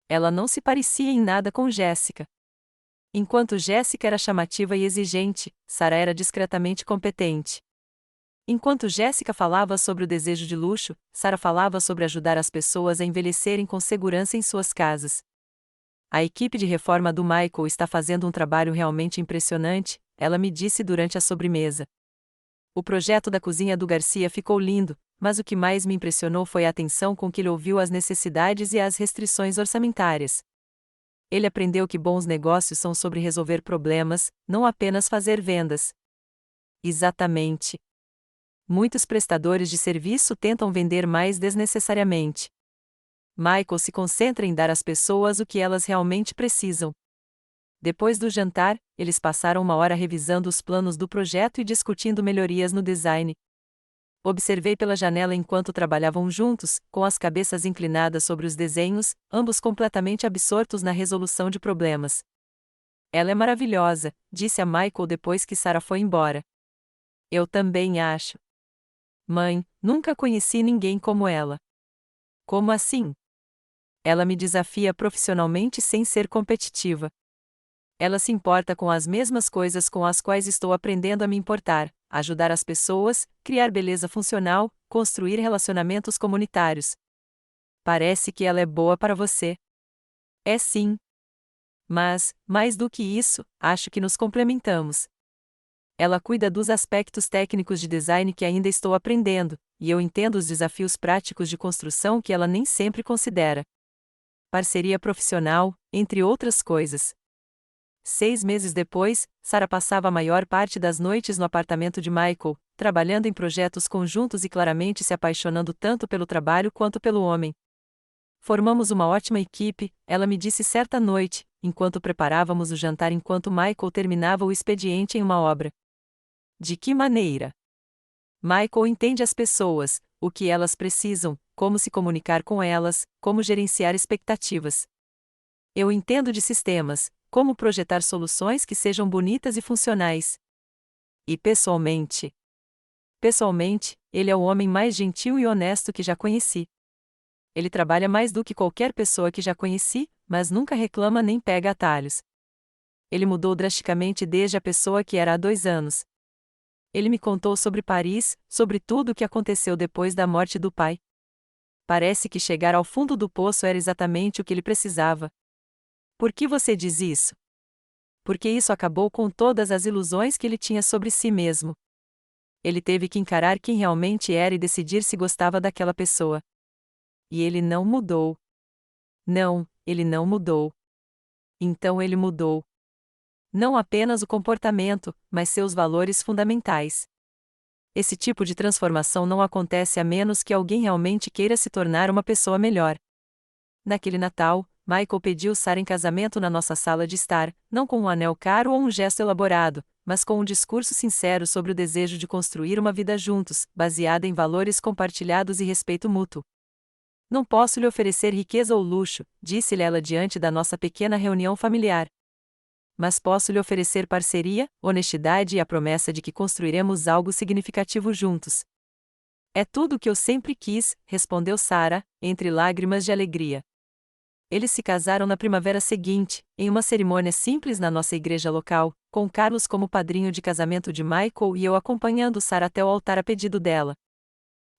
Ela não se parecia em nada com Jessica. Enquanto Jessica era chamativa e exigente, Sarah era discretamente competente. Enquanto Jessica falava sobre o desejo de luxo, Sarah falava sobre ajudar as pessoas a envelhecerem com segurança em suas casas. A equipe de reforma do Michael está fazendo um trabalho realmente impressionante, ela me disse durante a sobremesa. O projeto da cozinha do Garcia ficou lindo, mas o que mais me impressionou foi a atenção com que ele ouviu as necessidades e as restrições orçamentárias. Ele aprendeu que bons negócios são sobre resolver problemas, não apenas fazer vendas. Exatamente. Muitos prestadores de serviço tentam vender mais desnecessariamente. Michael se concentra em dar às pessoas o que elas realmente precisam. Depois do jantar, eles passaram 1 hora revisando os planos do projeto e discutindo melhorias no design. Observei pela janela enquanto trabalhavam juntos, com as cabeças inclinadas sobre os desenhos, ambos completamente absortos na resolução de problemas. Ela é maravilhosa, disse a Michael depois que Sarah foi embora. Eu também acho. Mãe, nunca conheci ninguém como ela. Como assim? Ela me desafia profissionalmente sem ser competitiva. Ela se importa com as mesmas coisas com as quais estou aprendendo a me importar: ajudar as pessoas, criar beleza funcional, construir relacionamentos comunitários. Parece que ela é boa para você. É sim. Mas, mais do que isso, acho que nos complementamos. Ela cuida dos aspectos técnicos de design que ainda estou aprendendo, e eu entendo os desafios práticos de construção que ela nem sempre considera. Parceria profissional, entre outras coisas. 6 meses depois, Sarah passava a maior parte das noites no apartamento de Michael, trabalhando em projetos conjuntos e claramente se apaixonando tanto pelo trabalho quanto pelo homem. Formamos uma ótima equipe, ela me disse certa noite, enquanto preparávamos o jantar enquanto Michael terminava o expediente em uma obra. De que maneira? Michael entende as pessoas, o que elas precisam, como se comunicar com elas, como gerenciar expectativas. Eu entendo de sistemas, como projetar soluções que sejam bonitas e funcionais. E pessoalmente? Pessoalmente, ele é o homem mais gentil e honesto que já conheci. Ele trabalha mais do que qualquer pessoa que já conheci, mas nunca reclama nem pega atalhos. Ele mudou drasticamente desde a pessoa que era há 2 anos. Ele me contou sobre Paris, sobre tudo o que aconteceu depois da morte do pai. Parece que chegar ao fundo do poço era exatamente o que ele precisava. Por que você diz isso? Porque isso acabou com todas as ilusões que ele tinha sobre si mesmo. Ele teve que encarar quem realmente era e decidir se gostava daquela pessoa. E ele não mudou. Não, ele não mudou. Então ele mudou. Não apenas o comportamento, mas seus valores fundamentais. Esse tipo de transformação não acontece a menos que alguém realmente queira se tornar uma pessoa melhor. Naquele Natal, Michael pediu Sarah em casamento na nossa sala de estar, não com um anel caro ou um gesto elaborado, mas com um discurso sincero sobre o desejo de construir uma vida juntos, baseada em valores compartilhados e respeito mútuo. Não posso lhe oferecer riqueza ou luxo, disse-lhe ela diante da nossa pequena reunião familiar. Mas posso lhe oferecer parceria, honestidade e a promessa de que construiremos algo significativo juntos. É tudo o que eu sempre quis, respondeu Sarah, entre lágrimas de alegria. Eles se casaram na primavera seguinte, em uma cerimônia simples na nossa igreja local, com Carlos como padrinho de casamento de Michael e eu acompanhando Sarah até o altar a pedido dela.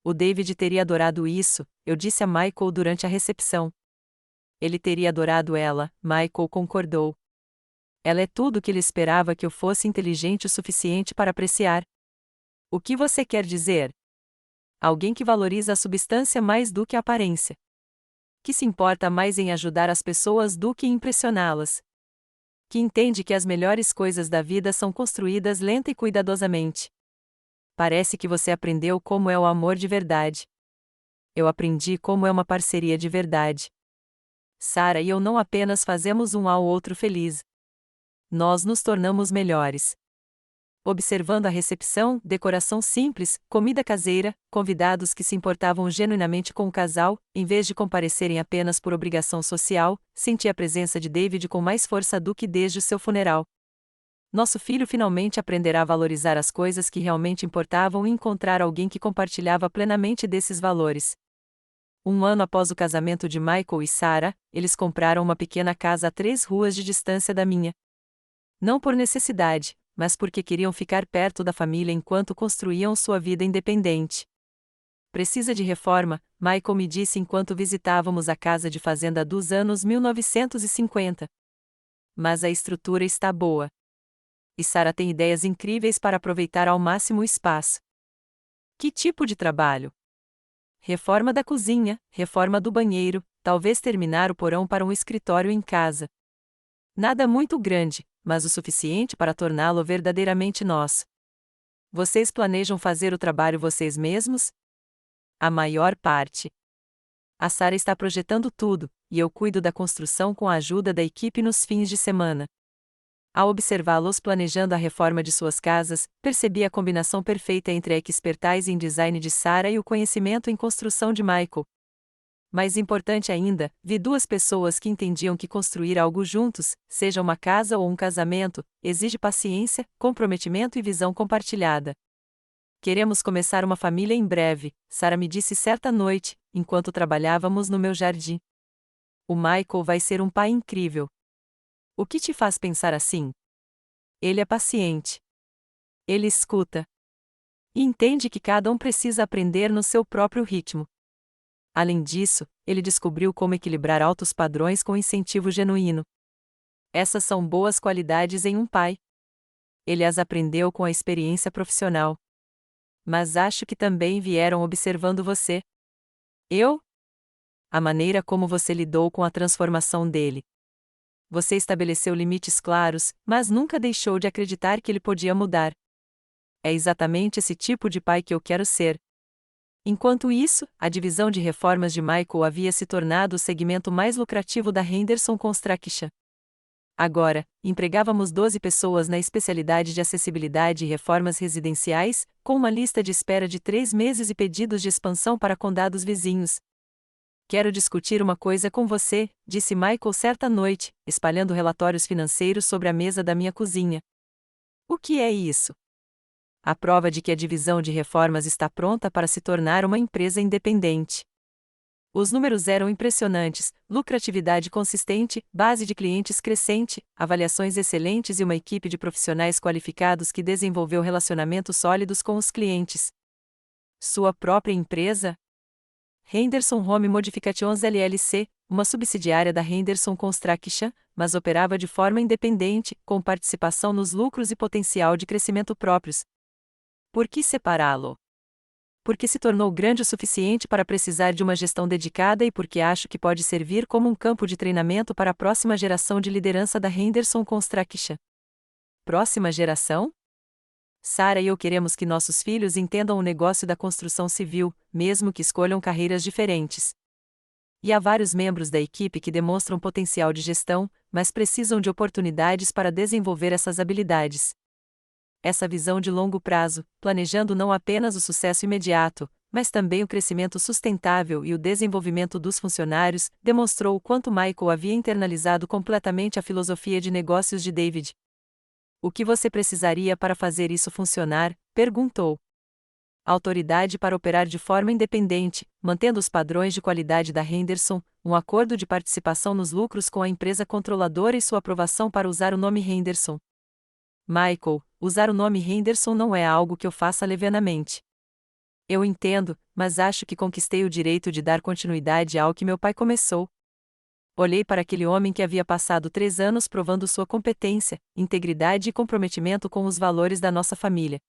O David teria adorado isso, eu disse a Michael durante a recepção. Ele teria adorado ela, Michael concordou. Ela é tudo o que ele esperava que eu fosse inteligente o suficiente para apreciar. O que você quer dizer? Alguém que valoriza a substância mais do que a aparência. Que se importa mais em ajudar as pessoas do que em impressioná-las. Que entende que as melhores coisas da vida são construídas lenta e cuidadosamente. Parece que você aprendeu como é o amor de verdade. Eu aprendi como é uma parceria de verdade. Sarah e eu não apenas fazemos um ao outro feliz. Nós nos tornamos melhores. Observando a recepção, decoração simples, comida caseira, convidados que se importavam genuinamente com o casal, em vez de comparecerem apenas por obrigação social, senti a presença de David com mais força do que desde o seu funeral. Nosso filho finalmente aprenderá a valorizar as coisas que realmente importavam e encontrar alguém que compartilhava plenamente desses valores. Um ano após o casamento de Michael e Sarah, eles compraram uma pequena casa a 3 ruas de distância da minha. Não por necessidade, mas porque queriam ficar perto da família enquanto construíam sua vida independente. Precisa de reforma, Michael me disse enquanto visitávamos a casa de fazenda dos anos 1950. Mas a estrutura está boa. E Sarah tem ideias incríveis para aproveitar ao máximo o espaço. Que tipo de trabalho? Reforma da cozinha, reforma do banheiro, talvez terminar o porão para um escritório em casa. Nada muito grande, mas o suficiente para torná-lo verdadeiramente nosso. Vocês planejam fazer o trabalho vocês mesmos? A maior parte. A Sarah está projetando tudo, e eu cuido da construção com a ajuda da equipe nos fins de semana. Ao observá-los planejando a reforma de suas casas, percebi a combinação perfeita entre a expertise em design de Sarah e o conhecimento em construção de Michael. Mais importante ainda, vi 2 pessoas que entendiam que construir algo juntos, seja uma casa ou um casamento, exige paciência, comprometimento e visão compartilhada. Queremos começar uma família em breve, Sarah me disse certa noite, enquanto trabalhávamos no meu jardim. O Michael vai ser um pai incrível. O que te faz pensar assim? Ele é paciente. Ele escuta. E entende que cada um precisa aprender no seu próprio ritmo. Além disso, ele descobriu como equilibrar altos padrões com incentivo genuíno. Essas são boas qualidades em um pai. Ele as aprendeu com a experiência profissional. Mas acho que também vieram observando você. Eu? A maneira como você lidou com a transformação dele. Você estabeleceu limites claros, mas nunca deixou de acreditar que ele podia mudar. É exatamente esse tipo de pai que eu quero ser. Enquanto isso, a divisão de reformas de Michael havia se tornado o segmento mais lucrativo da Henderson Construction. Agora, empregávamos 12 pessoas na especialidade de acessibilidade e reformas residenciais, com uma lista de espera de 3 meses e pedidos de expansão para condados vizinhos. Quero discutir uma coisa com você, disse Michael certa noite, espalhando relatórios financeiros sobre a mesa da minha cozinha. O que é isso? A prova de que a divisão de reformas está pronta para se tornar uma empresa independente. Os números eram impressionantes: lucratividade consistente, base de clientes crescente, avaliações excelentes e uma equipe de profissionais qualificados que desenvolveu relacionamentos sólidos com os clientes. Sua própria empresa? Henderson Home Modifications LLC, uma subsidiária da Henderson Construction, mas operava de forma independente, com participação nos lucros e potencial de crescimento próprios. Por que separá-lo? Porque se tornou grande o suficiente para precisar de uma gestão dedicada e porque acho que pode servir como um campo de treinamento para a próxima geração de liderança da Henderson Construction. Próxima geração? Sarah e eu queremos que nossos filhos entendam o negócio da construção civil, mesmo que escolham carreiras diferentes. E há vários membros da equipe que demonstram potencial de gestão, mas precisam de oportunidades para desenvolver essas habilidades. Essa visão de longo prazo, planejando não apenas o sucesso imediato, mas também o crescimento sustentável e o desenvolvimento dos funcionários, demonstrou o quanto Michael havia internalizado completamente a filosofia de negócios de David. O que você precisaria para fazer isso funcionar? Perguntou. Autoridade para operar de forma independente, mantendo os padrões de qualidade da Henderson, um acordo de participação nos lucros com a empresa controladora e sua aprovação para usar o nome Henderson. Michael, usar o nome Henderson não é algo que eu faça levianamente. Eu entendo, mas acho que conquistei o direito de dar continuidade ao que meu pai começou. Olhei para aquele homem que havia passado 3 anos provando sua competência, integridade e comprometimento com os valores da nossa família.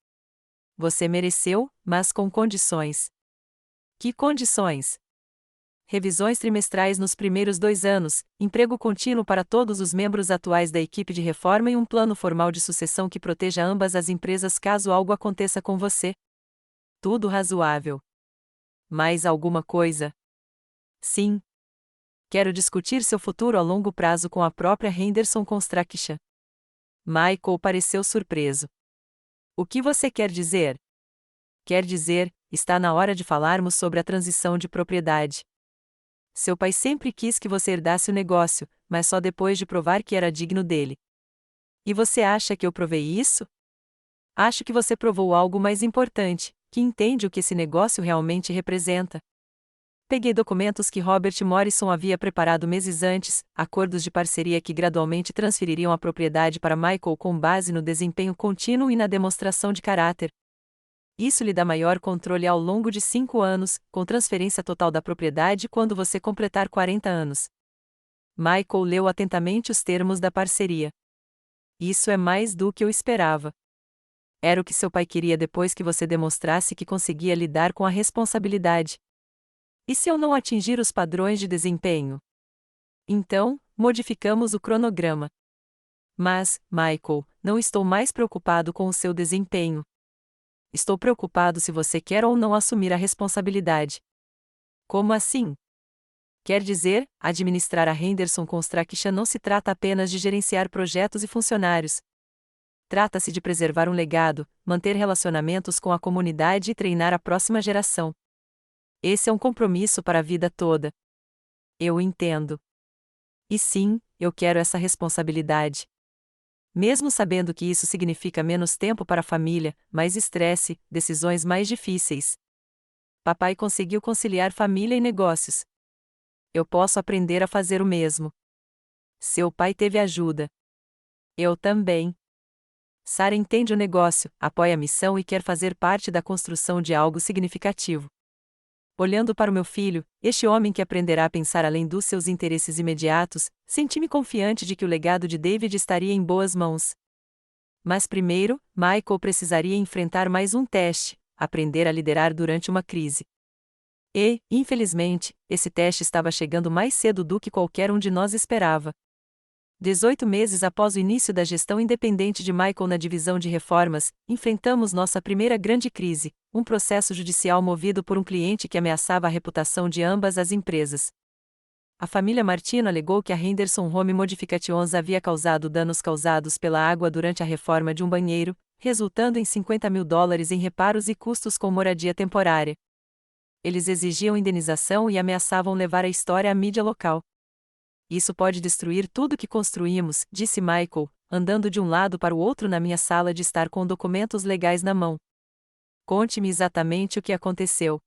Você mereceu, mas com condições. Que condições? Revisões trimestrais nos primeiros 2 anos, emprego contínuo para todos os membros atuais da equipe de reforma e um plano formal de sucessão que proteja ambas as empresas caso algo aconteça com você. Tudo razoável. Mais alguma coisa? Sim. Quero discutir seu futuro a longo prazo com a própria Henderson Construction. Michael pareceu surpreso. O que você quer dizer? Quer dizer, está na hora de falarmos sobre a transição de propriedade. Seu pai sempre quis que você herdasse o negócio, mas só depois de provar que era digno dele. E você acha que eu provei isso? Acho que você provou algo mais importante, que entende o que esse negócio realmente representa. Peguei documentos que Robert Morrison havia preparado meses antes, acordos de parceria que gradualmente transfeririam a propriedade para Michael com base no desempenho contínuo e na demonstração de caráter. Isso lhe dá maior controle ao longo de 5 anos, com transferência total da propriedade quando você completar 40 anos. Michael leu atentamente os termos da parceria. Isso é mais do que eu esperava. Era o que seu pai queria depois que você demonstrasse que conseguia lidar com a responsabilidade. E se eu não atingir os padrões de desempenho? Então, modificamos o cronograma. Mas, Michael, não estou mais preocupado com o seu desempenho. Estou preocupado se você quer ou não assumir a responsabilidade. Como assim? Quer dizer, administrar a Henderson Construction não se trata apenas de gerenciar projetos e funcionários. Trata-se de preservar um legado, manter relacionamentos com a comunidade e treinar a próxima geração. Esse é um compromisso para a vida toda. Eu entendo. E sim, eu quero essa responsabilidade. Mesmo sabendo que isso significa menos tempo para a família, mais estresse, decisões mais difíceis. Papai conseguiu conciliar família e negócios. Eu posso aprender a fazer o mesmo. Seu pai teve ajuda. Eu também. Sarah entende o negócio, apoia a missão e quer fazer parte da construção de algo significativo. Olhando para o meu filho, este homem que aprenderá a pensar além dos seus interesses imediatos, senti-me confiante de que o legado de David estaria em boas mãos. Mas primeiro, Michael precisaria enfrentar mais um teste: aprender a liderar durante uma crise. E, infelizmente, esse teste estava chegando mais cedo do que qualquer um de nós esperava. 18 meses após o início da gestão independente de Michael na divisão de reformas, enfrentamos nossa primeira grande crise, um processo judicial movido por um cliente que ameaçava a reputação de ambas as empresas. A família Martino alegou que a Henderson Home Modifications havia causado danos causados pela água durante a reforma de um banheiro, resultando em $50 mil em reparos e custos com moradia temporária. Eles exigiam indenização e ameaçavam levar a história à mídia local. Isso pode destruir tudo que construímos, disse Michael, andando de um lado para o outro na minha sala de estar com documentos legais na mão. Conte-me exatamente o que aconteceu.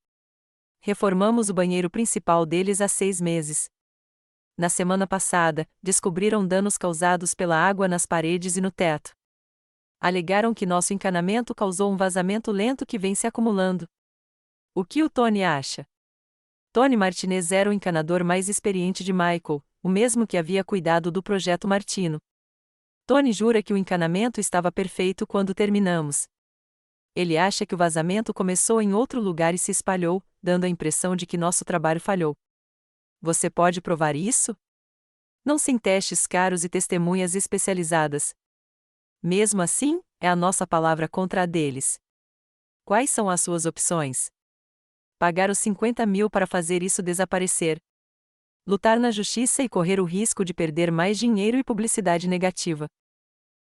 Reformamos o banheiro principal deles há 6 meses. Na semana passada, descobriram danos causados pela água nas paredes e no teto. Alegaram que nosso encanamento causou um vazamento lento que vem se acumulando. O que o Tony acha? Tony Martinez era o encanador mais experiente de Michael, o mesmo que havia cuidado do projeto Martino. Tony jura que o encanamento estava perfeito quando terminamos. Ele acha que o vazamento começou em outro lugar e se espalhou, dando a impressão de que nosso trabalho falhou. Você pode provar isso? Não sem testes caros e testemunhas especializadas. Mesmo assim, é a nossa palavra contra a deles. Quais são as suas opções? Pagar os 50 mil para fazer isso desaparecer. Lutar na justiça e correr o risco de perder mais dinheiro e publicidade negativa.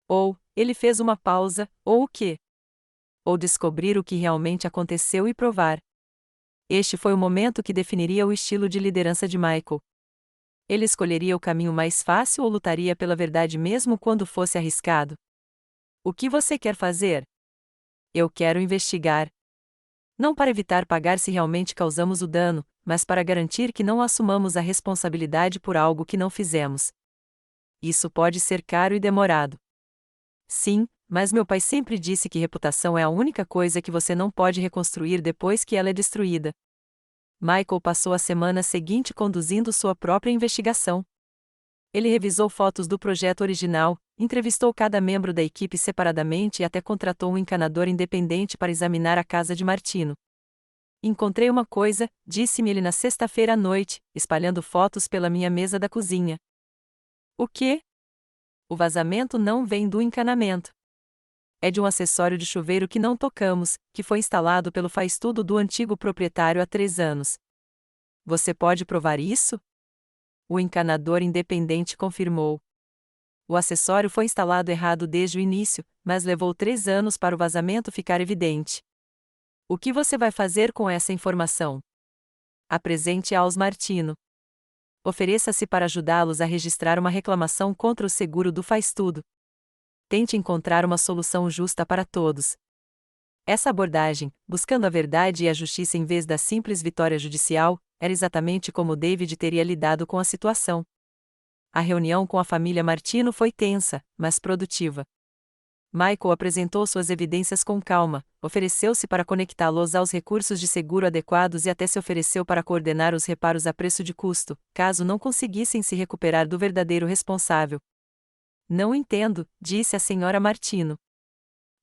Ou, ele fez uma pausa, ou o quê? Ou descobrir o que realmente aconteceu e provar. Este foi o momento que definiria o estilo de liderança de Michael. Ele escolheria o caminho mais fácil ou lutaria pela verdade mesmo quando fosse arriscado? O que você quer fazer? Eu quero investigar. Não para evitar pagar se realmente causamos o dano, mas para garantir que não assumamos a responsabilidade por algo que não fizemos. Isso pode ser caro e demorado. Sim, mas meu pai sempre disse que reputação é a única coisa que você não pode reconstruir depois que ela é destruída. Michael passou a semana seguinte conduzindo sua própria investigação. Ele revisou fotos do projeto original, entrevistou cada membro da equipe separadamente e até contratou um encanador independente para examinar a casa de Martino. Encontrei uma coisa, disse-me ele na sexta-feira à noite, espalhando fotos pela minha mesa da cozinha. O quê? O vazamento não vem do encanamento. É de um acessório de chuveiro que não tocamos, que foi instalado pelo faz-tudo do antigo proprietário há 3 anos. Você pode provar isso? O encanador independente confirmou. O acessório foi instalado errado desde o início, mas levou 3 anos para o vazamento ficar evidente. O que você vai fazer com essa informação? Apresente-a aos Martino. Ofereça-se para ajudá-los a registrar uma reclamação contra o seguro do faz-tudo. Tente encontrar uma solução justa para todos. Essa abordagem, buscando a verdade e a justiça em vez da simples vitória judicial, era exatamente como David teria lidado com a situação. A reunião com a família Martino foi tensa, mas produtiva. Michael apresentou suas evidências com calma, ofereceu-se para conectá-los aos recursos de seguro adequados e até se ofereceu para coordenar os reparos a preço de custo, caso não conseguissem se recuperar do verdadeiro responsável. Não entendo, disse a senhora Martino.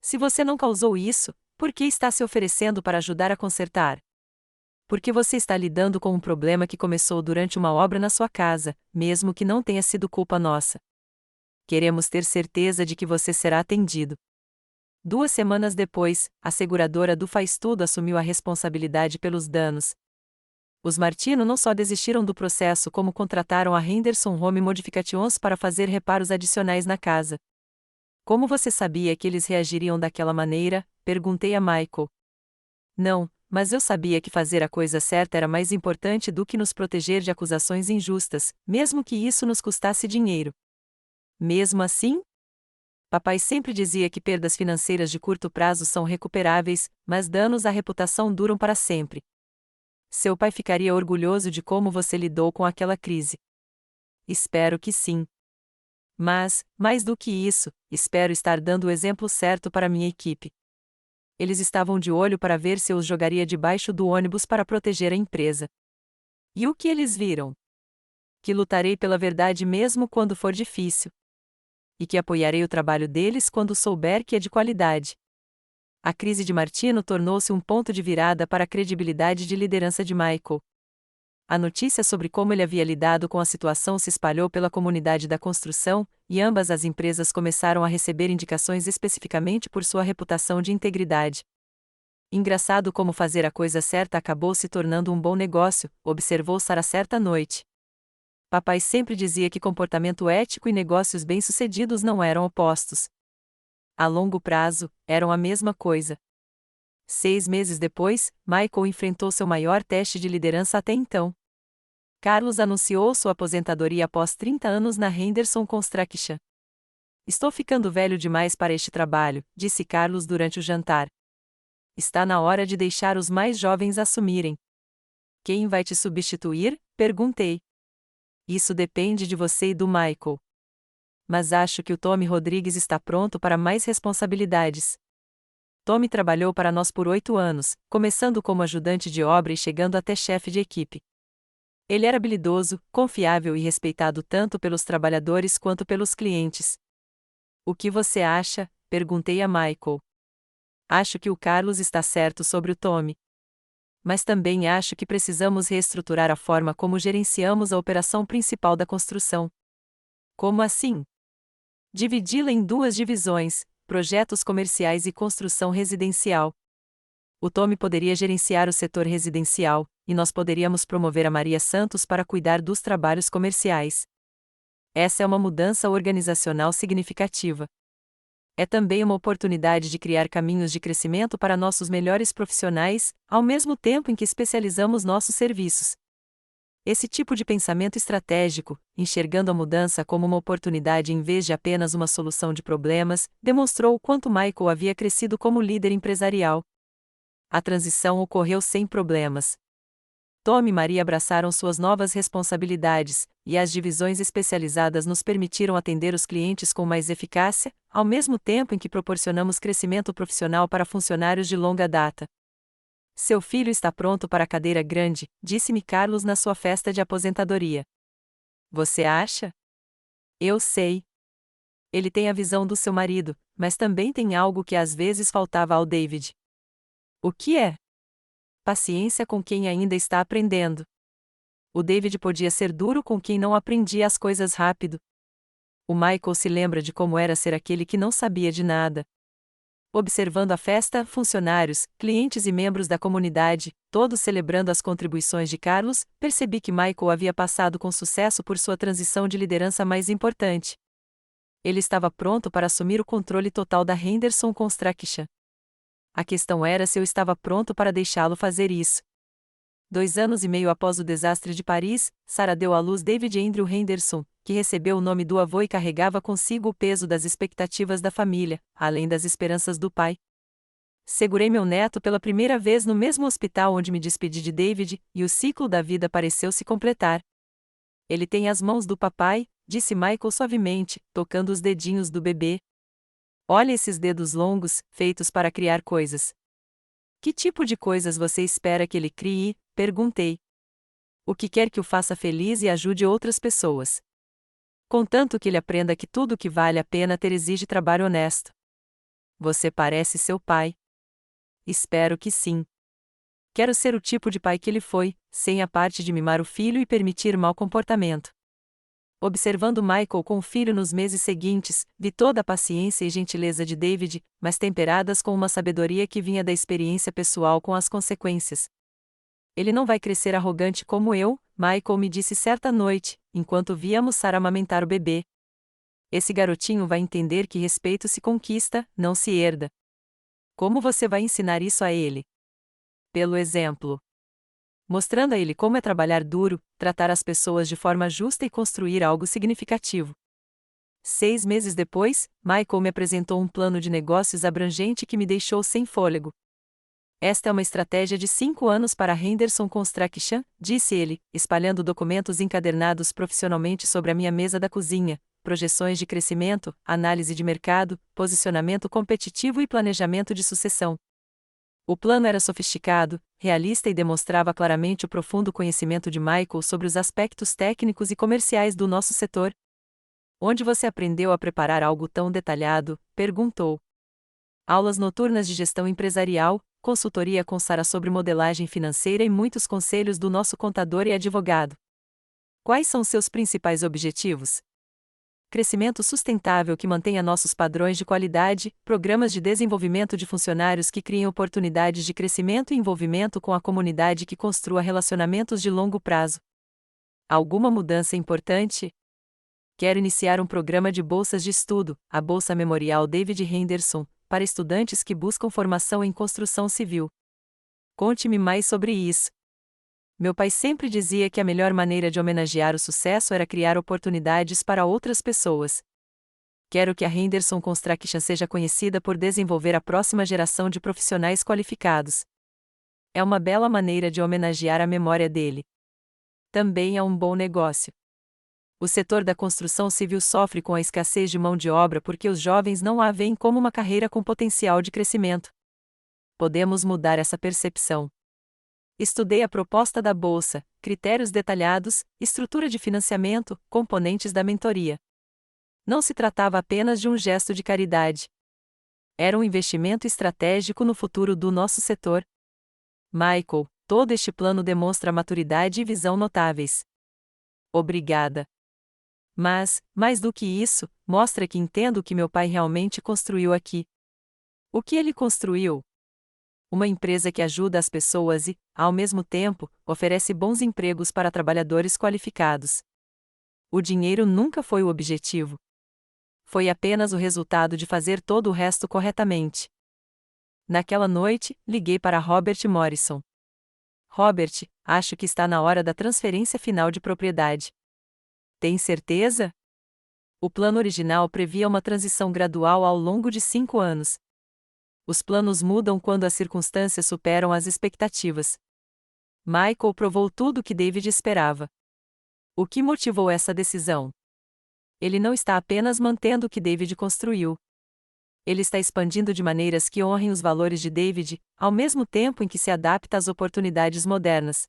Se você não causou isso, por que está se oferecendo para ajudar a consertar? Porque você está lidando com um problema que começou durante uma obra na sua casa, mesmo que não tenha sido culpa nossa. Queremos ter certeza de que você será atendido. 2 semanas depois, a seguradora do faz-tudo assumiu a responsabilidade pelos danos. Os Martino não só desistiram do processo como contrataram a Henderson Home Modifications para fazer reparos adicionais na casa. Como você sabia que eles reagiriam daquela maneira? Perguntei a Michael. Não, mas eu sabia que fazer a coisa certa era mais importante do que nos proteger de acusações injustas, mesmo que isso nos custasse dinheiro. Mesmo assim? Papai sempre dizia que perdas financeiras de curto prazo são recuperáveis, mas danos à reputação duram para sempre. Seu pai ficaria orgulhoso de como você lidou com aquela crise. Espero que sim. Mas, mais do que isso, espero estar dando o exemplo certo para minha equipe. Eles estavam de olho para ver se eu os jogaria debaixo do ônibus para proteger a empresa. E o que eles viram? Que lutarei pela verdade mesmo quando for difícil. E que apoiarei o trabalho deles quando souber que é de qualidade. A crise de Martino tornou-se um ponto de virada para a credibilidade de liderança de Michael. A notícia sobre como ele havia lidado com a situação se espalhou pela comunidade da construção, e ambas as empresas começaram a receber indicações especificamente por sua reputação de integridade. Engraçado como fazer a coisa certa acabou se tornando um bom negócio, observou Sarah certa noite. Papai sempre dizia que comportamento ético e negócios bem-sucedidos não eram opostos. A longo prazo, eram a mesma coisa. 6 meses depois, Michael enfrentou seu maior teste de liderança até então. Carlos anunciou sua aposentadoria após 30 anos na Henderson Construction. Estou ficando velho demais para este trabalho, disse Carlos durante o jantar. Está na hora de deixar os mais jovens assumirem. Quem vai te substituir? Perguntei. Isso depende de você e do Michael. Mas acho que o Tommy Rodrigues está pronto para mais responsabilidades. Tommy trabalhou para nós por 8 anos, começando como ajudante de obra e chegando até chefe de equipe. Ele era habilidoso, confiável e respeitado tanto pelos trabalhadores quanto pelos clientes. O que você acha? Perguntei a Michael. Acho que o Carlos está certo sobre o Tommy. Mas também acho que precisamos reestruturar a forma como gerenciamos a operação principal da construção. Como assim? Dividi-la em 2 divisões, projetos comerciais e construção residencial. O Tommy poderia gerenciar o setor residencial, e nós poderíamos promover a Maria Santos para cuidar dos trabalhos comerciais. Essa é uma mudança organizacional significativa. É também uma oportunidade de criar caminhos de crescimento para nossos melhores profissionais, ao mesmo tempo em que especializamos nossos serviços. Esse tipo de pensamento estratégico, enxergando a mudança como uma oportunidade em vez de apenas uma solução de problemas, demonstrou o quanto Michael havia crescido como líder empresarial. A transição ocorreu sem problemas. Tom e Maria abraçaram suas novas responsabilidades, e as divisões especializadas nos permitiram atender os clientes com mais eficácia, ao mesmo tempo em que proporcionamos crescimento profissional para funcionários de longa data. Seu filho está pronto para a cadeira grande, disse-me Carlos na sua festa de aposentadoria. Você acha? Eu sei. Ele tem a visão do seu marido, mas também tem algo que às vezes faltava ao David. O que é? Paciência com quem ainda está aprendendo. O David podia ser duro com quem não aprendia as coisas rápido. O Michael se lembra de como era ser aquele que não sabia de nada. Observando a festa, funcionários, clientes e membros da comunidade, todos celebrando as contribuições de Carlos, percebi que Michael havia passado com sucesso por sua transição de liderança mais importante. Ele estava pronto para assumir o controle total da Henderson Construction. A questão era se eu estava pronto para deixá-lo fazer isso. 2 anos e meio após o desastre de Paris, Sarah deu à luz David Andrew Henderson, que recebeu o nome do avô e carregava consigo o peso das expectativas da família, além das esperanças do pai. Segurei meu neto pela primeira vez no mesmo hospital onde me despedi de David, e o ciclo da vida pareceu se completar. Ele tem as mãos do papai, disse Michael suavemente, tocando os dedinhos do bebê. Olha esses dedos longos, feitos para criar coisas. Que tipo de coisas você espera que ele crie? Perguntei. O que quer que o faça feliz e ajude outras pessoas. Contanto que ele aprenda que tudo o que vale a pena ter exige trabalho honesto. Você parece seu pai. Espero que sim. Quero ser o tipo de pai que ele foi, sem a parte de mimar o filho e permitir mau comportamento. Observando Michael com o filho nos meses seguintes, vi toda a paciência e gentileza de David, mas temperadas com uma sabedoria que vinha da experiência pessoal com as consequências. Ele não vai crescer arrogante como eu, Michael me disse certa noite, enquanto víamos Sarah amamentar o bebê. Esse garotinho vai entender que respeito se conquista, não se herda. Como você vai ensinar isso a ele? Pelo exemplo. Mostrando a ele como é trabalhar duro, tratar as pessoas de forma justa e construir algo significativo. 6 meses depois, Michael me apresentou um plano de negócios abrangente que me deixou sem fôlego. Esta é uma estratégia de 5 anos para Henderson Construction, disse ele, espalhando documentos encadernados profissionalmente sobre a minha mesa da cozinha, projeções de crescimento, análise de mercado, posicionamento competitivo e planejamento de sucessão. O plano era sofisticado, realista e demonstrava claramente o profundo conhecimento de Michael sobre os aspectos técnicos e comerciais do nosso setor. Onde você aprendeu a preparar algo tão detalhado? Perguntou. Aulas noturnas de gestão empresarial, consultoria com Sarah sobre modelagem financeira e muitos conselhos do nosso contador e advogado. Quais são seus principais objetivos? Crescimento sustentável que mantenha nossos padrões de qualidade, programas de desenvolvimento de funcionários que criem oportunidades de crescimento e envolvimento com a comunidade que construa relacionamentos de longo prazo. Alguma mudança importante? Quero iniciar um programa de bolsas de estudo, a Bolsa Memorial David Henderson, para estudantes que buscam formação em construção civil. Conte-me mais sobre isso. Meu pai sempre dizia que a melhor maneira de homenagear o sucesso era criar oportunidades para outras pessoas. Quero que a Henderson Construction seja conhecida por desenvolver a próxima geração de profissionais qualificados. É uma bela maneira de homenagear a memória dele. Também é um bom negócio. O setor da construção civil sofre com a escassez de mão de obra porque os jovens não a veem como uma carreira com potencial de crescimento. Podemos mudar essa percepção. Estudei a proposta da bolsa, critérios detalhados, estrutura de financiamento, componentes da mentoria. Não se tratava apenas de um gesto de caridade. Era um investimento estratégico no futuro do nosso setor. Michael, todo este plano demonstra maturidade e visão notáveis. Obrigada. Mas, mais do que isso, mostra que entendo o que meu pai realmente construiu aqui. O que ele construiu? Uma empresa que ajuda as pessoas e, ao mesmo tempo, oferece bons empregos para trabalhadores qualificados. O dinheiro nunca foi o objetivo. Foi apenas o resultado de fazer todo o resto corretamente. Naquela noite, liguei para Robert Morrison. Robert, acho que está na hora da transferência final de propriedade. Tem certeza? O plano original previa uma transição gradual ao longo de 5 anos. Os planos mudam quando as circunstâncias superam as expectativas. Michael provou tudo o que David esperava. O que motivou essa decisão? Ele não está apenas mantendo o que David construiu. Ele está expandindo de maneiras que honrem os valores de David, ao mesmo tempo em que se adapta às oportunidades modernas.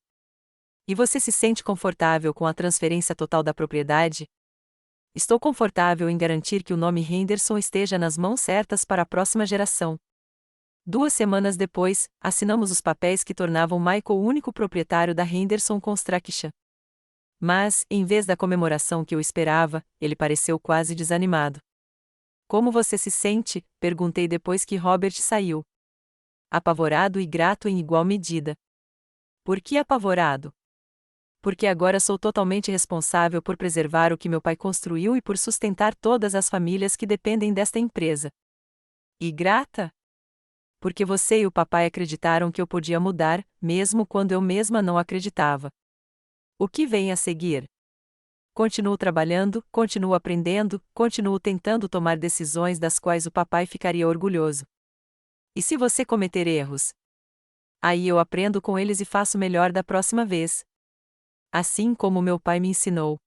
E você se sente confortável com a transferência total da propriedade? Estou confortável em garantir que o nome Henderson esteja nas mãos certas para a próxima geração. 2 semanas depois, assinamos os papéis que tornavam Michael o único proprietário da Henderson Construction. Mas, em vez da comemoração que eu esperava, ele pareceu quase desanimado. Como você se sente? Perguntei depois que Robert saiu. Apavorado e grato em igual medida. Por que apavorado? Porque agora sou totalmente responsável por preservar o que meu pai construiu e por sustentar todas as famílias que dependem desta empresa. E grata? Porque você e o papai acreditaram que eu podia mudar, mesmo quando eu mesma não acreditava. O que vem a seguir? Continuo trabalhando, continuo aprendendo, continuo tentando tomar decisões das quais o papai ficaria orgulhoso. E se você cometer erros? Aí eu aprendo com eles e faço melhor da próxima vez. Assim como meu pai me ensinou.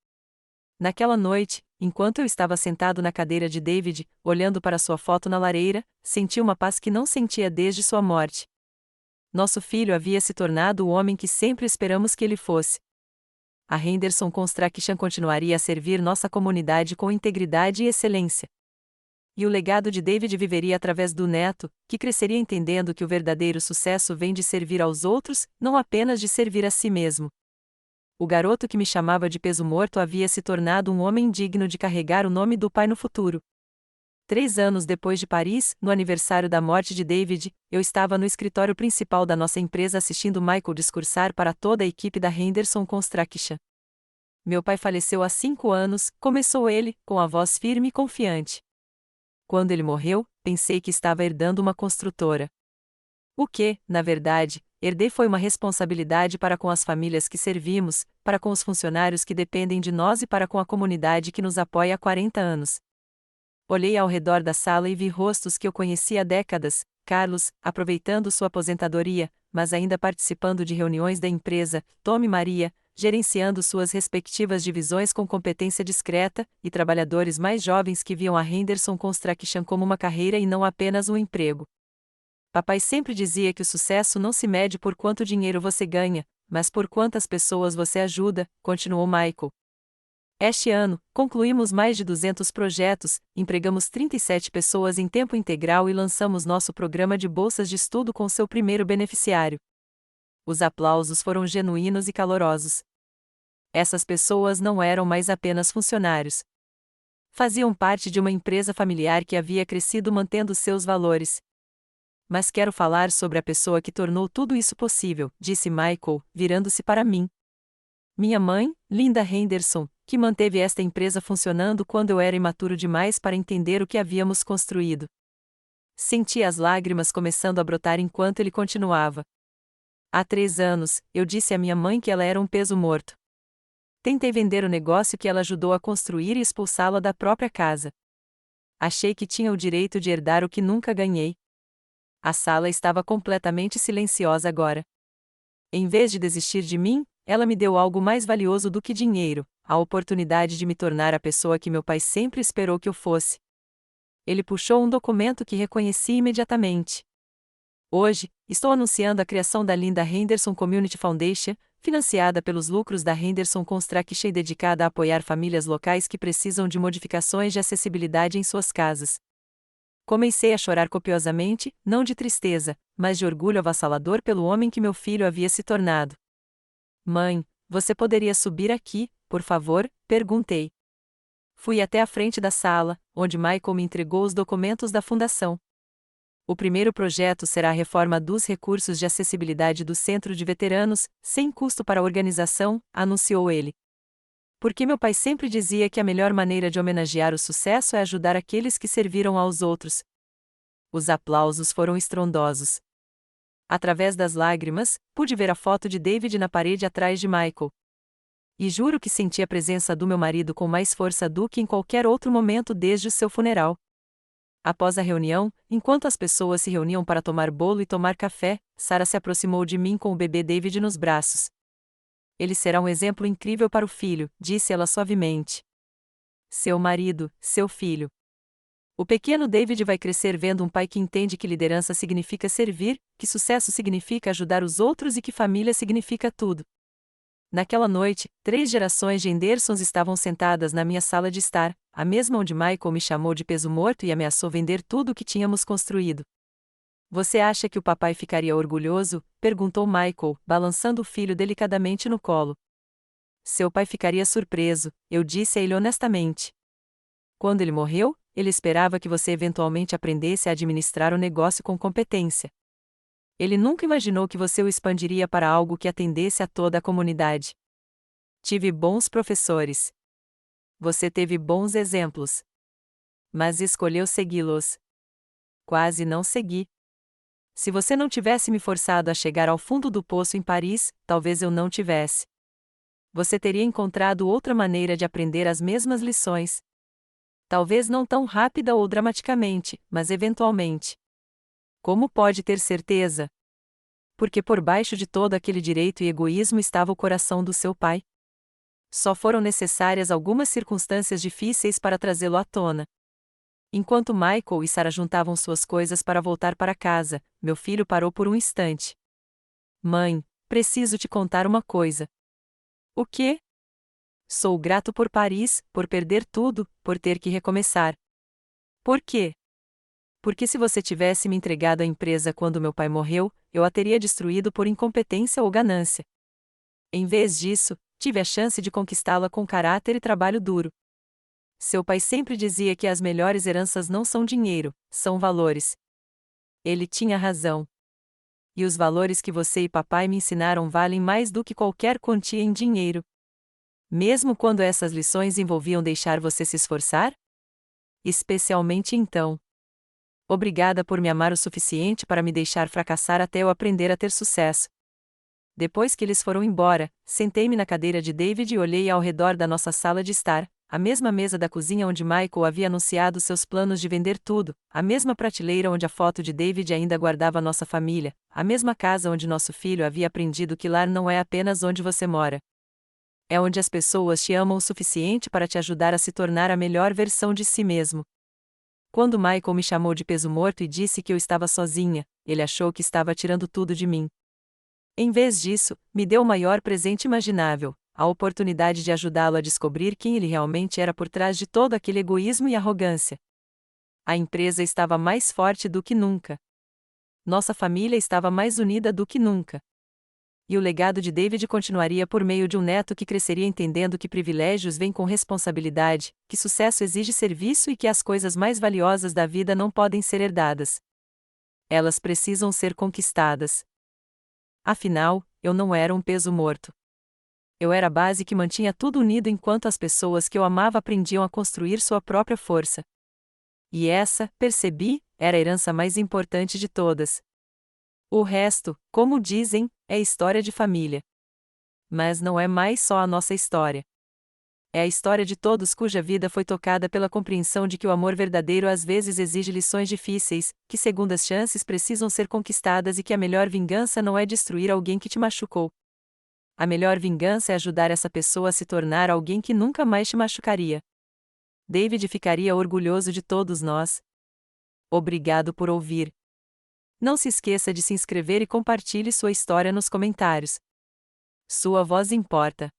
Naquela noite, enquanto eu estava sentado na cadeira de David, olhando para sua foto na lareira, senti uma paz que não sentia desde sua morte. Nosso filho havia se tornado o homem que sempre esperamos que ele fosse. A Henderson Construction continuaria a servir nossa comunidade com integridade e excelência. E o legado de David viveria através do neto, que cresceria entendendo que o verdadeiro sucesso vem de servir aos outros, não apenas de servir a si mesmo. O garoto que me chamava de peso morto havia se tornado um homem digno de carregar o nome do pai no futuro. 3 anos depois de Paris, no aniversário da morte de David, eu estava no escritório principal da nossa empresa assistindo Michael discursar para toda a equipe da Henderson Construction. Meu pai faleceu há 5 anos, começou ele, com a voz firme e confiante. Quando ele morreu, pensei que estava herdando uma construtora. O que, na verdade, herdei foi uma responsabilidade para com as famílias que servimos, para com os funcionários que dependem de nós e para com a comunidade que nos apoia há 40 anos. Olhei ao redor da sala e vi rostos que eu conhecia há décadas, Carlos, aproveitando sua aposentadoria, mas ainda participando de reuniões da empresa, Tom e Maria, gerenciando suas respectivas divisões com competência discreta, e trabalhadores mais jovens que viam a Henderson Construction como uma carreira e não apenas um emprego. Papai sempre dizia que o sucesso não se mede por quanto dinheiro você ganha, mas por quantas pessoas você ajuda, continuou Michael. Este ano, concluímos mais de 200 projetos, empregamos 37 pessoas em tempo integral e lançamos nosso programa de bolsas de estudo com seu primeiro beneficiário. Os aplausos foram genuínos e calorosos. Essas pessoas não eram mais apenas funcionários. Faziam parte de uma empresa familiar que havia crescido mantendo seus valores. Mas quero falar sobre a pessoa que tornou tudo isso possível, disse Michael, virando-se para mim. Minha mãe, Linda Henderson, que manteve esta empresa funcionando quando eu era imaturo demais para entender o que havíamos construído. Senti as lágrimas começando a brotar enquanto ele continuava. Há 3 anos, eu disse à minha mãe que ela era um peso morto. Tentei vender o negócio que ela ajudou a construir e expulsá-la da própria casa. Achei que tinha o direito de herdar o que nunca ganhei. A sala estava completamente silenciosa agora. Em vez de desistir de mim, ela me deu algo mais valioso do que dinheiro, a oportunidade de me tornar a pessoa que meu pai sempre esperou que eu fosse. Ele puxou um documento que reconheci imediatamente. Hoje, estou anunciando a criação da Linda Henderson Community Foundation, financiada pelos lucros da Henderson Construction e dedicada a apoiar famílias locais que precisam de modificações de acessibilidade em suas casas. Comecei a chorar copiosamente, não de tristeza, mas de orgulho avassalador pelo homem que meu filho havia se tornado. Mãe, você poderia subir aqui, por favor? Perguntei. Fui até a frente da sala, onde Michael me entregou os documentos da fundação. O primeiro projeto será a reforma dos recursos de acessibilidade do Centro de Veteranos, sem custo para a organização, anunciou ele. Porque meu pai sempre dizia que a melhor maneira de homenagear o sucesso é ajudar aqueles que serviram aos outros. Os aplausos foram estrondosos. Através das lágrimas, pude ver a foto de David na parede atrás de Michael. E juro que senti a presença do meu marido com mais força do que em qualquer outro momento desde o seu funeral. Após a reunião, enquanto as pessoas se reuniam para tomar bolo e tomar café, Sarah se aproximou de mim com o bebê David nos braços. Ele será um exemplo incrível para o filho, disse ela suavemente. Seu marido, seu filho. O pequeno David vai crescer vendo um pai que entende que liderança significa servir, que sucesso significa ajudar os outros e que família significa tudo. Naquela noite, 3 gerações de Hendersons estavam sentadas na minha sala de estar, a mesma onde Michael me chamou de peso morto e ameaçou vender tudo o que tínhamos construído. Você acha que o papai ficaria orgulhoso? Perguntou Michael, balançando o filho delicadamente no colo. Seu pai ficaria surpreso, eu disse a ele honestamente. Quando ele morreu, ele esperava que você eventualmente aprendesse a administrar o negócio com competência. Ele nunca imaginou que você o expandiria para algo que atendesse a toda a comunidade. Tive bons professores. Você teve bons exemplos. Mas escolheu segui-los. Quase não segui. Se você não tivesse me forçado a chegar ao fundo do poço em Paris, talvez eu não tivesse. Você teria encontrado outra maneira de aprender as mesmas lições. Talvez não tão rápida ou dramaticamente, mas eventualmente. Como pode ter certeza? Porque por baixo de todo aquele direito e egoísmo estava o coração do seu pai. Só foram necessárias algumas circunstâncias difíceis para trazê-lo à tona. Enquanto Michael e Sarah juntavam suas coisas para voltar para casa, meu filho parou por um instante. Mãe, preciso te contar uma coisa. O quê? Sou grato por Paris, por perder tudo, por ter que recomeçar. Por quê? Porque se você tivesse me entregado a empresa quando meu pai morreu, eu a teria destruído por incompetência ou ganância. Em vez disso, tive a chance de conquistá-la com caráter e trabalho duro. Seu pai sempre dizia que as melhores heranças não são dinheiro, são valores. Ele tinha razão. E os valores que você e papai me ensinaram valem mais do que qualquer quantia em dinheiro. Mesmo quando essas lições envolviam deixar você se esforçar? Especialmente então. Obrigada por me amar o suficiente para me deixar fracassar até eu aprender a ter sucesso. Depois que eles foram embora, sentei-me na cadeira de David e olhei ao redor da nossa sala de estar, a mesma mesa da cozinha onde Michael havia anunciado seus planos de vender tudo, a mesma prateleira onde a foto de David ainda guardava nossa família, a mesma casa onde nosso filho havia aprendido que lar não é apenas onde você mora. É onde as pessoas te amam o suficiente para te ajudar a se tornar a melhor versão de si mesmo. Quando Michael me chamou de peso morto e disse que eu estava sozinha, ele achou que estava tirando tudo de mim. Em vez disso, me deu o maior presente imaginável, a oportunidade de ajudá-lo a descobrir quem ele realmente era por trás de todo aquele egoísmo e arrogância. A empresa estava mais forte do que nunca. Nossa família estava mais unida do que nunca. E o legado de David continuaria por meio de um neto que cresceria entendendo que privilégios vêm com responsabilidade, que sucesso exige serviço e que as coisas mais valiosas da vida não podem ser herdadas. Elas precisam ser conquistadas. Afinal, eu não era um peso morto. Eu era a base que mantinha tudo unido enquanto as pessoas que eu amava aprendiam a construir sua própria força. E essa, percebi, era a herança mais importante de todas. O resto, como dizem, é história de família. Mas não é mais só a nossa história. É a história de todos cuja vida foi tocada pela compreensão de que o amor verdadeiro às vezes exige lições difíceis, que segundas chances precisam ser conquistadas e que a melhor vingança não é destruir alguém que te machucou. A melhor vingança é ajudar essa pessoa a se tornar alguém que nunca mais te machucaria. David ficaria orgulhoso de todos nós. Obrigado por ouvir. Não se esqueça de se inscrever e compartilhe sua história nos comentários. Sua voz importa.